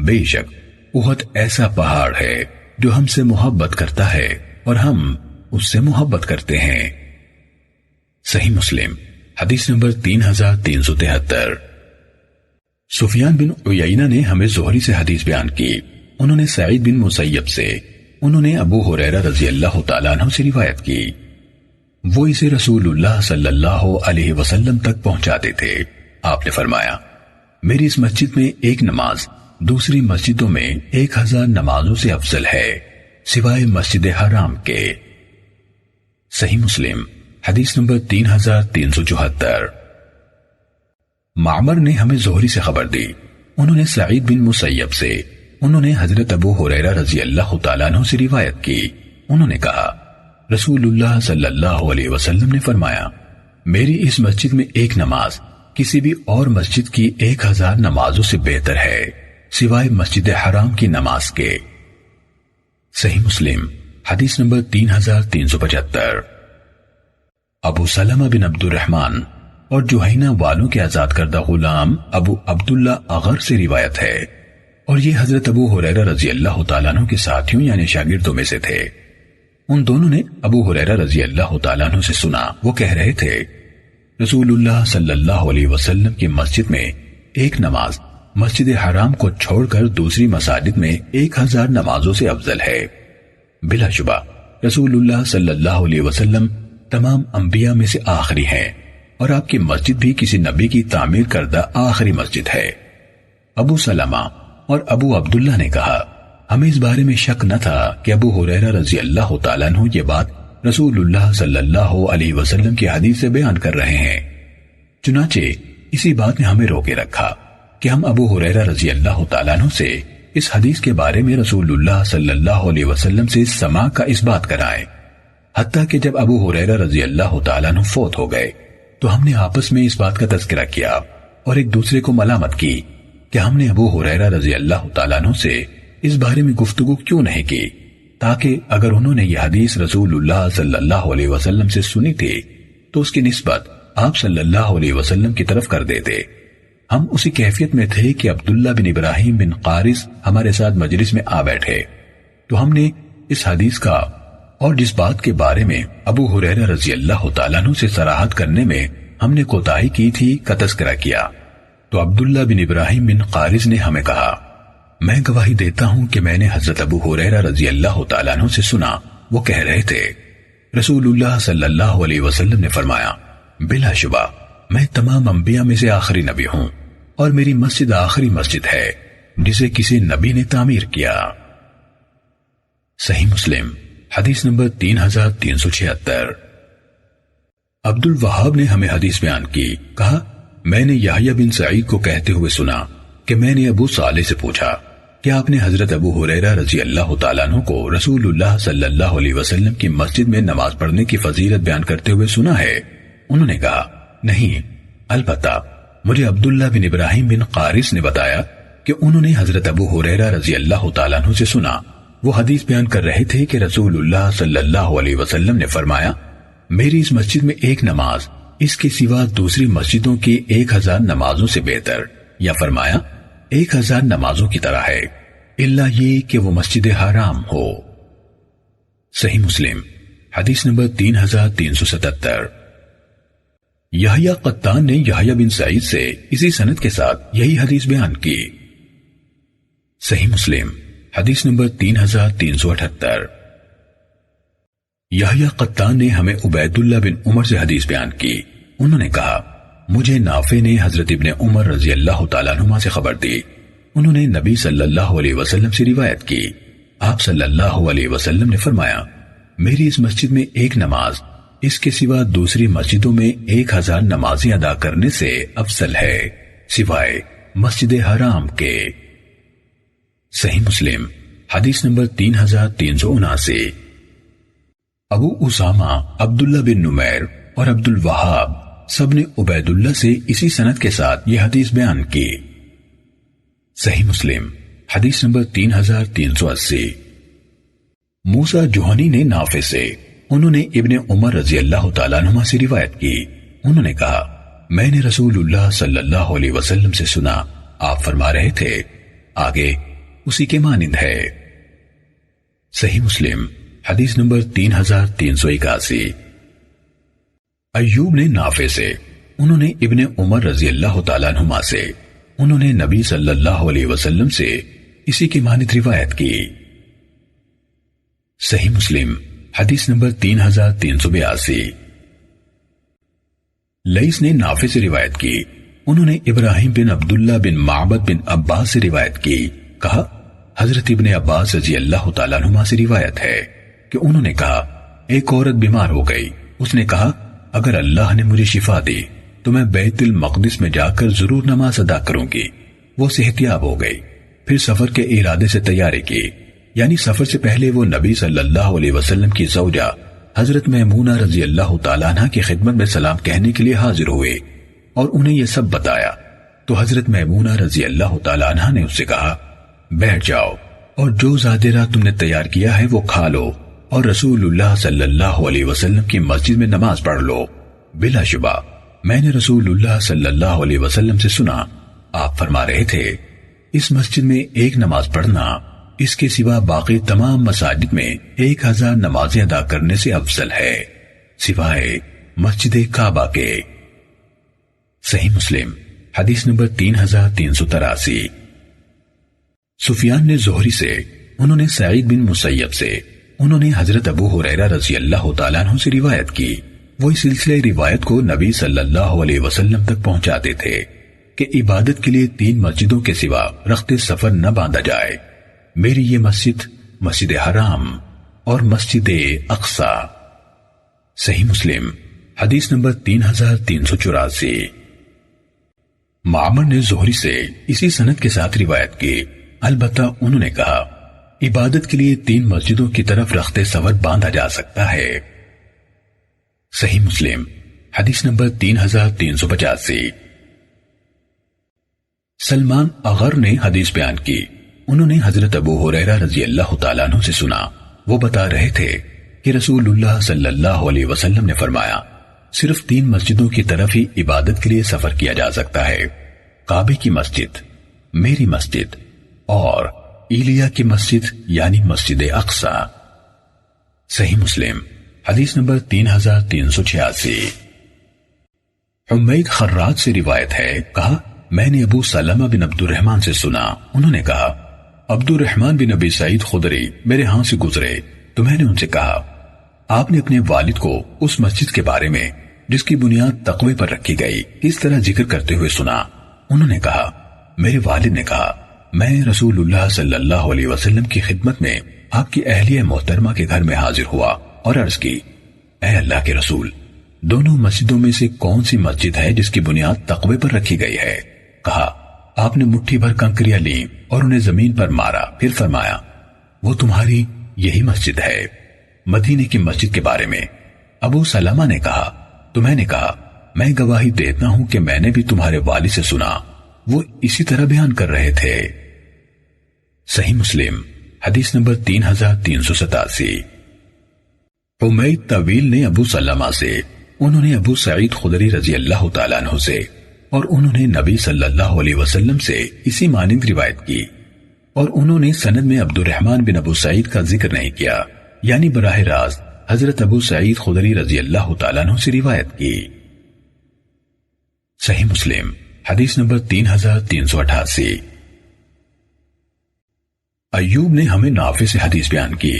بے شک احد ایسا پہاڑ ہے جو ہم سے محبت کرتا ہے اور ہم اس سے محبت کرتے ہیں۔ صحیح مسلم حدیث نمبر 3373۔ سفیان بن عیینہ نے ہمیں زہری سے حدیث بیان کی، انہوں نے سعید بن مسیب سے، انہوں نے ابو ہریرہ رضی اللہ تعالیٰ عنہ سے روایت کی، وہ اسے رسول اللہ صلی اللہ علیہ وسلم تک پہنچاتے تھے۔ آپ نے فرمایا، میری اس مسجد میں ایک نماز دوسری مسجدوں میں 1000 نمازوں سے افضل ہے سوائے مسجد حرام کے۔ صحیح مسلم حدیث نمبر 3374۔ معمر نے ہمیں زہری سے خبر دی، انہوں نے سعید بن مسیب سے، انہوں نے حضرت ابو ہریرہ رضی اللہ تعالیٰ عنہ سے روایت کی، انہوں نے کہا رسول اللہ صلی اللہ علیہ وسلم نے فرمایا، میری اس مسجد میں ایک نماز کسی بھی اور مسجد کی 1000 نمازوں سے بہتر ہے سوائے مسجد حرام کی نماز کے۔ صحیح مسلم حدیث نمبر 3375۔ ابو سلمہ بن عبد الرحمن اور جوہینہ والوں کے آزاد کردہ غلام ابو عبداللہ اغر سے روایت ہے، اور یہ حضرت ابو ہریرہ رضی اللہ تعالیٰ عنہ کے ساتھیوں یعنی شاگردوں میں سے تھے۔ ان دونوں نے ابو ہریرہ رضی اللہ تعالیٰ عنہ سے سنا، وہ کہہ رہے تھے رسول اللہ صلی اللہ علیہ وسلم کی مسجد میں ایک نماز مسجد حرام کو چھوڑ کر دوسری مساجد میں 1000 نمازوں سے افضل ہے۔ بلا شبہ رسول اللہ صلی اللہ علیہ وسلم تمام انبیاء میں سے آخری ہیں، اور آپ کی مسجد بھی کسی نبی کی تعمیر کردہ آخری مسجد ہے۔ ابو سلمہ اور ابو عبداللہ نے کہا، ہمیں اس بارے میں شک نہ تھا کہ ابو ہریرہ رضی اللہ تعالیٰ عنہ یہ بات رسول اللہ صلی اللہ علیہ وسلم کی حدیث سے بیان کر رہے ہیں، چنانچہ اسی بات نے ہمیں روکے رکھا کہ ہم ابو ہریرہ رضی اللہ تعالیٰ عنہ سے اس حدیث کے بارے میں رسول اللہ صلی اللہ علیہ وسلم سے سماع کا اس بات کرائیں، حتیٰ کہ جب ابو ہریرہ رضی اللہ تعالیٰ عنہ فوت ہو گئے تو ہم نے آپس میں اس بات کا تذکرہ کیا اور ایک دوسرے کو ملامت کی کہ ہم نے ابو ہریرہ رضی اللہ تعالیٰ عنہ سے اس بارے میں گفتگو کیوں نہیں کی، تاکہ اگر انہوں نے یہ حدیث رسول اللہ صلی اللہ علیہ وسلم سے سنی تھی تو اس کی نسبت آپ صلی اللہ علیہ وسلم کی طرف کر دیتے۔ ہم اسی کیفیت میں تھے کہ عبداللہ بن ابراہیم بن قارث ہمارے ساتھ مجلس میں آ بیٹھے تو ہم نے اس حدیث کا اور جس بات کے بارے میں ابو ہریرہ رضی اللہ تعالیٰ عنہ سے صراحت کرنے میں ہم نے کوتاہی کی تھی کا تذکرہ کیا، تو عبداللہ بن ابراہیم بن قارث نے ہمیں کہا، میں گواہی دیتا ہوں کہ میں نے حضرت ابو ہریرہ رضی اللہ تعالیٰ عنہ سے سنا، وہ کہہ رہے تھے رسول اللہ صلی اللہ علیہ وسلم نے فرمایا، بلا شبہ میں تمام انبیاء میں سے آخری نبی ہوں اور میری مسجد آخری مسجد ہے جسے کسی نبی نے تعمیر کیا۔ صحیح مسلم حدیث نمبر 3376۔ عبد الوہاب نے ہمیں حدیث بیان کی، کہا میں نے یحییٰ بن سعید کو کہتے ہوئے سنا کہ میں نے ابو صالح سے پوچھا کہ آپ نے حضرت ابو ہریرہ رضی اللہ تعالیٰ عنہ کو رسول اللہ صلی اللہ علیہ وسلم کی مسجد میں نماز پڑھنے کی فضیلت بیان کرتے ہوئے سنا ہے؟ انہوں نے کہا نہیں، البتہ مجھے عبداللہ بن ابراہیم بن قارث نے بتایا کہ انہوں نے حضرت ابو ہریرہ رضی اللہ تعالیٰ عنہ سے سنا، وہ حدیث بیان کر رہے تھے کہ رسول اللہ صلی اللہ علیہ وسلم نے فرمایا میری اس مسجد میں ایک نماز اس کے سوا دوسری مسجدوں کی 1000 نمازوں سے بہتر، یا فرمایا 1000 نمازوں کی طرح ہے، الا یہ کہ وہ مسجد حرام ہو۔ صحیح مسلم حدیث نمبر 3377۔ یحییٰ قطان نے یحییٰ بن سعید سے اسی سند کے ساتھ یہی حدیث بیان کی۔ صحیح مسلم حدیث نمبر 3378۔ یحییٰ قطان نے ہمیں عبید اللہ بن عمر سے حدیث بیان کی، انہوں نے کہا مجھے نافع نے حضرت ابن عمر رضی اللہ تعالیٰ عنہما سے خبر دی، انہوں نے نبی صلی اللہ علیہ وسلم سے روایت کی، آپ صلی اللہ علیہ وسلم نے فرمایا میری اس مسجد میں ایک نماز اس کے سوا دوسری مسجدوں میں 1000 نمازیں ادا کرنے سے افضل ہے سوائے مسجد حرام کے۔ صحیح مسلم حدیث نمبر 3379۔ ابو اسامہ عبداللہ بن نمیر اور عبد الوہاب سب نے عبید اللہ سے اسی سند کے ساتھ یہ حدیث بیان کی۔ صحیح مسلم حدیث نمبر 3380۔ موسیٰ جوہنی نے نافع سے، انہوں نے ابن عمر رضی اللہ تعالیٰ عنہما سے روایت کی، انہوں نے کہا میں نے رسول اللہ صلی اللہ علیہ وسلم سے سنا، آپ فرما رہے تھے آگے اسی کے مانند ہے۔ صحیح مسلم حدیث نمبر 3381۔ ایوب نے نافع سے، انہوں نے ابن عمر رضی اللہ تعالیٰ عنہما سے، انہوں نے نبی صلی اللہ علیہ وسلم سے اسی کے مانند روایت کی۔ صحیح مسلم حدیث نمبر 3382۔ لیث نے نافع سے روایت کی، انہوں نے ابراہیم بن عبداللہ بن معبد بن عباس سے روایت کی، کہا حضرت ابن عباس رضی اللہ تعالیٰ عنہما سے روایت ہے کہ انہوں نے کہا ایک عورت بیمار ہو گئی، اس نے کہا اگر اللہ نے مجھے شفا دی تو میں بیت المقدس میں جا کر ضرور نماز ادا کروں گی۔ وہ صحتیاب ہو گئی، پھر سفر کے ارادے سے تیاری کی، یعنی سفر سے پہلے وہ نبی صلی اللہ علیہ وسلم کی زوجہ حضرت میمونہ رضی اللہ تعالیٰ عنہ کی خدمت میں سلام کہنے کے لیے حاضر ہوئے اور انہیں یہ سب بتایا، تو حضرت میمونہ رضی اللہ تعالیٰ عنہ نے اس سے کہا بیٹھ جاؤ اور جو زادرہ تم نے تیار کیا ہے وہ کھا لو اور رسول اللہ صلی اللہ علیہ وسلم کی مسجد میں نماز پڑھ لو۔ بلا شبہ میں نے رسول اللہ صلی اللہ علیہ وسلم سے سنا، آپ فرما رہے تھے اس مسجد میں ایک نماز پڑھنا اس کے سوا باقی تمام مساجد میں 1000 نمازیں ادا کرنے سے افضل ہے سوائے مسجد کعبہ کے۔ صحیح مسلم حدیث نمبر 3383۔ سفیان نے زہری سے، انہوں نے سعید بن مسیب سے، انہوں نے حضرت ابو ہریرہ رضی اللہ تعالیٰ عنہ سے روایت کی، وہ اس سلسلے روایت کو نبی صلی اللہ علیہ وسلم تک پہنچاتے تھے کہ عبادت کے لیے 3 مسجدوں کے سوا رخت سفر نہ باندھا جائے، میری یہ مسجد، مسجد حرام اور مسجد اقصی۔ صحیح مسلم حدیث نمبر 3384۔ معمر نے زہری سے اسی سند کے ساتھ روایت کی، البتہ انہوں نے کہا عبادت کے لیے 3 مسجدوں کی طرف رخت سفر باندھا جا سکتا ہے۔ صحیح مسلم حدیث نمبر 3385۔ سلمان اغر نے حدیث بیان کی، انہوں نے حضرت ابو ہریرہ رضی اللہ تعالیٰ عنہ سے سنا، وہ بتا رہے تھے کہ رسول اللہ صلی اللہ علیہ وسلم نے فرمایا صرف 3 مسجدوں کی طرف ہی عبادت کے لیے سفر کیا جا سکتا ہے، کعبے کی مسجد، میری مسجد اور ایلیا کی مسجد یعنی مسجد اقصی۔ صحیح مسلم حدیث نمبر 3386۔ حمید خراج سے روایت ہے، کہا میں نے ابو سلمہ بن عبد الرحمن سے سنا، انہوں نے کہا عبد الرحمن بن ابی سعید خدری میرے ہاں سے گزرے تو میں نے ان سے کہا آپ نے اپنے والد کو اس مسجد کے بارے میں جس کی بنیاد تقوی پر رکھی گئی کس طرح ذکر کرتے ہوئے سنا؟ انہوں نے کہا میرے والد نے کہا میں رسول اللہ صلی اللہ علیہ وسلم کی خدمت میں آپ کی اہلیہ محترمہ کے گھر میں حاضر ہوا اور عرض کی اے اللہ کے رسول، دونوں مسجدوں میں سے کون سی مسجد ہے جس کی بنیاد تقوی پر رکھی گئی ہے؟ کہا آپ نے مٹھی بھر کنکریاں لیں اور انہیں زمین پر مارا، پھر فرمایا وہ تمہاری یہی مسجد ہے۔ مدینے کی مسجد کے بارے میں ابو سلمہ نے کہا تو میں نے کہا میں گواہی دیتا ہوں کہ میں نے بھی تمہارے والد سے سنا، وہ اسی طرح بیان کر رہے تھے۔ صحیح مسلم حدیث نمبر 3387۔ حمید طویل نے ابو سلمہ سے، انہوں نے ابو سعید خدری رضی اللہ تعالیٰ عنہ سے، اور انہوں نے نبی صلی اللہ علیہ وسلم سے اسی مانند روایت کی، اور انہوں نے سند میں عبد الرحمن بن ابو سعید کا ذکر نہیں کیا، یعنی براہ راست حضرت ابو سعید خدری رضی اللہ تعالیٰ عنہ سے روایت کی۔ صحیح مسلم حدیث نمبر 3388۔ ایوب نے ہمیں نافع سے حدیث بیان کی،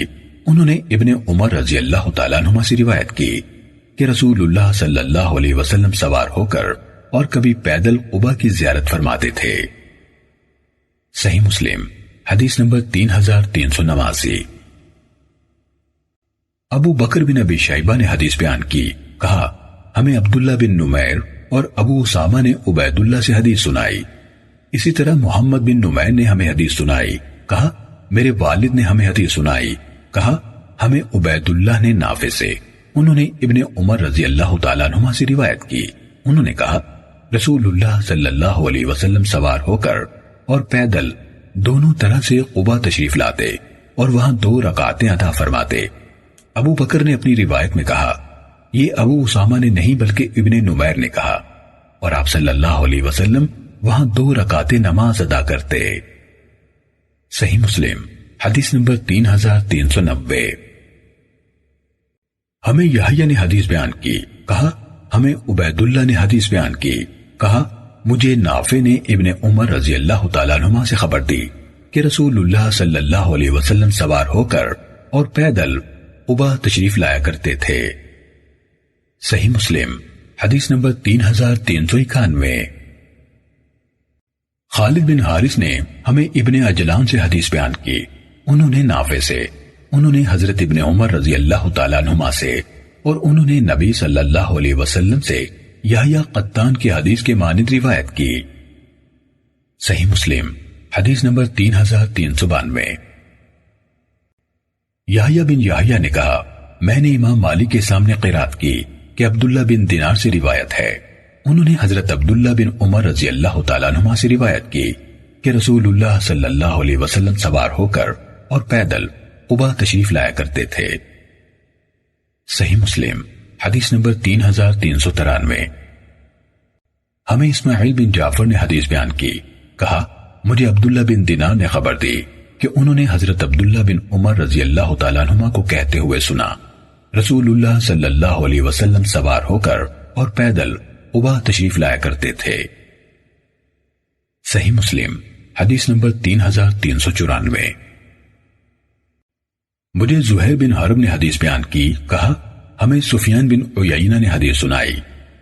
انہوں نے ابن عمر رضی اللہ تعالیٰ عنہما سے روایت کی کہ رسول اللہ صلی اللہ علیہ وسلم سوار ہو کر اور کبھی پیدل قباء کی زیارت فرماتے تھے۔ صحیح مسلم حدیث نمبر 3389۔ ابو بکر بن ابی شیبہ نے حدیث بیان کی، کہا ہمیں عبداللہ بن نمیر اور ابو اسامہ نے عبید اللہ سے حدیث سنائی، اسی طرح محمد بن نمیر نے ہمیں حدیث سنائی، کہا میرے والد نے ہمیں حدیث سنائی، کہا ہمیں عبید اللہ نے نافع سے، انہوں نے ابن عمر رضی اللہ تعالیٰ عنہما سے روایت کی، انہوں نے کہا رسول اللہ صلی اللہ علیہ وسلم سوار ہو کر اور پیدل دونوں طرح سے قباء تشریف لاتے اور وہاں 2 رکعتیں ادا فرماتے۔ ابو بکر نے اپنی روایت میں کہا یہ ابو اسامہ نے نہیں بلکہ ابن نمیر نے کہا، اور آپ صلی اللہ علیہ وسلم وہاں 2 رکعتیں نماز ادا کرتے۔ صحیح مسلم حدیث نمبر 3390۔ ہمیں یحییٰ نے حدیث بیان کی، کہا ہمیں عبید اللہ نے حدیث بیان کی، کہا مجھے نافع نے ابن عمر رضی اللہ تعالیٰ عنہما سے خبر دی کہ رسول اللہ صلی اللہ علیہ وسلم سوار ہو کر اور پیدل قباء تشریف لایا کرتے تھے۔ صحیح مسلم حدیث نمبر 3391۔ خالد بن حارث نے ہمیں ابن عجلان سے حدیث بیان کی، انہوں نے نافع سے، انہوں نے حضرت ابن عمر رضی اللہ تعالیٰ عنہما سے، اور انہوں نے نبی صلی اللہ علیہ وسلم سے یحییٰ قطان کی حدیث کے مانند روایت کی۔ صحیح مسلم حدیث نمبر 3392۔ یحییٰ بن یحییٰ نے کہا میں نے امام مالک کے سامنے قرات کی کہ عبداللہ بن دینار سے روایت ہے، انہوں نے حضرت عبداللہ بن عمر رضی اللہ تعالیٰ عنہما سے روایت کی کہ رسول اللہ صلی اللہ علیہ وسلم سوار ہو کر اور پیدل قباء تشریف لایا کرتے تھے۔ صحیح مسلم حدیث نمبر 3393۔ ہمیں اسماعیل بن جعفر نے حدیث بیان کی، کہا مجھے عبداللہ بن دینار نے خبر دی کہ انہوں نے حضرت عبداللہ بن عمر رضی اللہ تعالیٰ عنہما کو کہتے ہوئے سنا رسول اللہ صلی اللہ علیہ وسلم سوار ہو کر اور پیدل قباء تشریف لایا کرتے تھے۔ صحیح مسلم حدیث نمبر 3394۔ مجھے زہیر بن حرب نے حدیث بیان کی، کہا ہمیں سفیان بن عیینہ نے حدیث سنائی،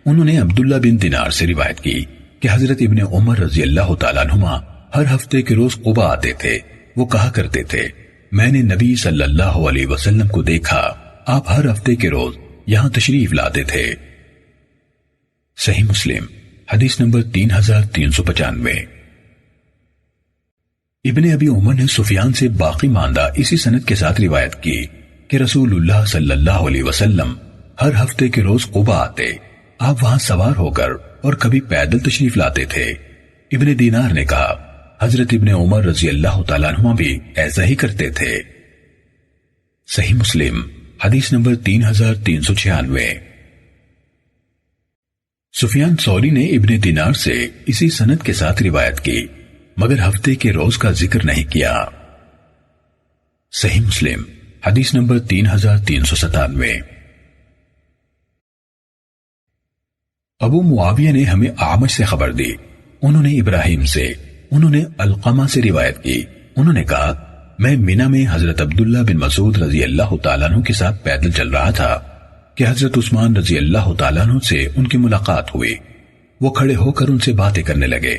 انہوں نے عبداللہ بن دینار سے روایت کی کہ حضرت ابن عمر رضی اللہ تعالیٰ عنہما ہر ہفتے کے روز قباء آتے تھے، وہ کہا کرتے تھے میں نے نبی صلی اللہ علیہ وسلم کو دیکھا، آپ ہر ہفتے کے روز یہاں تشریف لاتے تھے۔ صحیح مسلم حدیث نمبر 3395۔ ابن ابی عمر نے سفیان سے باقی ماندہ اسی سند کے ساتھ روایت کی کہ رسول اللہ صلی اللہ علیہ وسلم ہر ہفتے کے روز قباء آتے، آپ وہاں سوار ہو کر اور کبھی پیدل تشریف لاتے تھے۔ ابن دینار نے کہا حضرت ابن عمر رضی اللہ تعالیٰ عنہ بھی ایسا ہی کرتے تھے۔ صحیح مسلم حدیث نمبر 3396۔ سفیان ثوری نے ابن دینار سے اسی سند کے ساتھ روایت کی مگر ہفتے کے روز کا ذکر نہیں کیا۔ صحیح مسلم حدیث نمبر 3397۔ ابو معاویہ نے ہمیں اعمش سے خبر دی، انہوں نے ابراہیم سے، انہوں نے علقمہ سے روایت کی، انہوں نے کہا میں منی میں حضرت عبداللہ بن مسعود رضی اللہ تعالیٰ عنہ کے ساتھ پیدل چل رہا تھا کہ حضرت عثمان رضی اللہ تعالیٰ عنہ سے ان کی ملاقات ہوئی، وہ کھڑے ہو کر ان سے باتیں کرنے لگے۔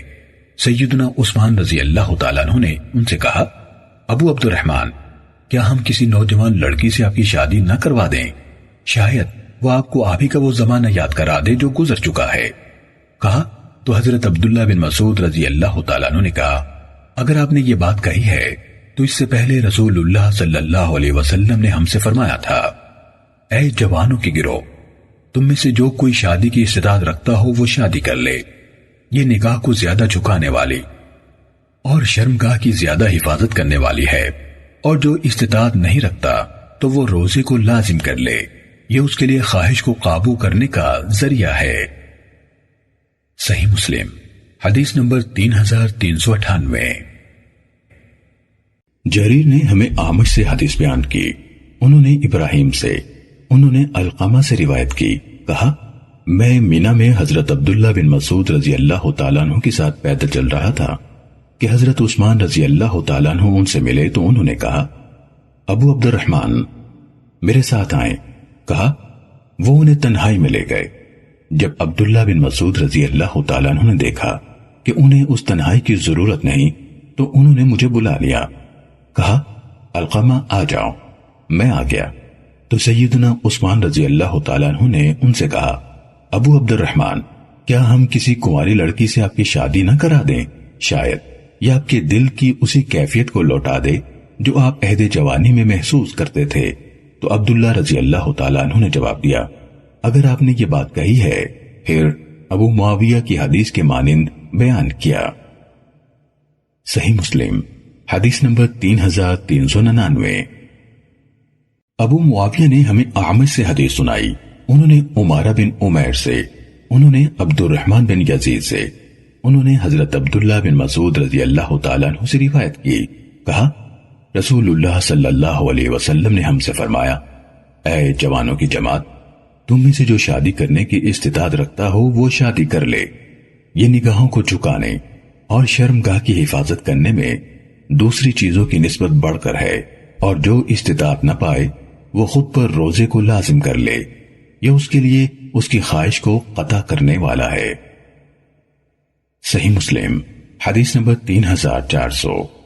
سیدنا عثمان رضی اللہ تعالیٰ عنہ نے ان سے کہا ابو عبد الرحمن کیا ہم کسی نوجوان لڑکی سے آپ کی شادی نہ کروا دیں؟ شاید وہ آپ کو آپ ہی کا وہ زمانہ یاد کرا دے جو گزر چکا ہے۔ کہا تو حضرت عبداللہ بن مسعود رضی اللہ تعالیٰ عنہ نے کہا اگر آپ نے یہ بات کہی ہے تو اس سے پہلے رسول اللہ صلی اللہ علیہ وسلم نے ہم سے فرمایا تھا اے جوانوں کی گروہ، تم میں سے جو کوئی شادی کی استطاعت رکھتا ہو وہ شادی کر لے، یہ نکاح کو زیادہ جھکانے والی اور شرمگاہ کی زیادہ حفاظت کرنے والی ہے، اور جو استطاعت نہیں رکھتا تو وہ روزے کو لازم کر لے، یہ اس کے لیے خواہش کو قابو کرنے کا ذریعہ ہے۔ صحیح مسلم حدیث نمبر 3398۔ جریر نے ہمیں اعمش سے حدیث بیان کی، انہوں نے ابراہیم سے، انہوں نے علقمہ سے روایت کی، کہا میں مینا میں حضرت عبداللہ بن مسعود رضی اللہ تعالیٰ عنہ کے ساتھ پیدل چل رہا تھا کہ حضرت عثمان رضی اللہ تعالیٰ عنہ ان سے ملے تو انہوں نے کہا ابو عبد الرحمن میرے ساتھ آئیں۔ کہا وہ انہیں تنہائی میں لے گئے۔ جب عبداللہ بن مسعود رضی اللہ تعالیٰ عنہ نے دیکھا کہ انہیں اس تنہائی کی ضرورت نہیں تو انہوں نے مجھے بلا لیا، کہا علقمہ آ جاؤ۔ میں آ گیا تو سیدنا عثمان رضی اللہ تعالیٰ عنہ نے ان سے کہا ابو عبد الرحمن کیا ہم کسی کنواری لڑکی سے آپ کی شادی نہ کرا دیں، شاید یہ آپ کے دل کی اسی کیفیت کو لوٹا دے جو آپ عہد جوانی میں محسوس کرتے تھے۔ تو عبداللہ رضی اللہ تعالیٰ عنہ نے جواب دیا اگر آپ نے یہ بات کہی ہے، پھر ابو معاویہ کی حدیث کے مانند بیان کیا۔ صحیح مسلم حدیث نمبر 3399۔ ابو معاویہ نے ہمیں اعمش سے حدیث سنائی، انہوں نے عمارہ بن عمیر سے، انہوں نے عبد الرحمن بن یزید سے، انہوں نے حضرت عبداللہ بن مسعود رضی اللہ تعالیٰ عنہ سے روایت کی، کہا رسول اللہ صلی اللہ علیہ وسلم نے ہم سے فرمایا اے جوانوں کی جماعت، تم میں سے جو شادی کرنے کی استطاعت رکھتا ہو وہ شادی کر لے، یہ نگاہوں کو جھکانے اور شرمگاہ کی حفاظت کرنے میں دوسری چیزوں کی نسبت بڑھ کر ہے، اور جو استطاعت نہ پائے وہ خود پر روزے کو لازم کر لے، یہ اس کے لیے اس کی خواہش کو قطع کرنے والا ہے۔ صحیح مسلم حدیث نمبر 3400۔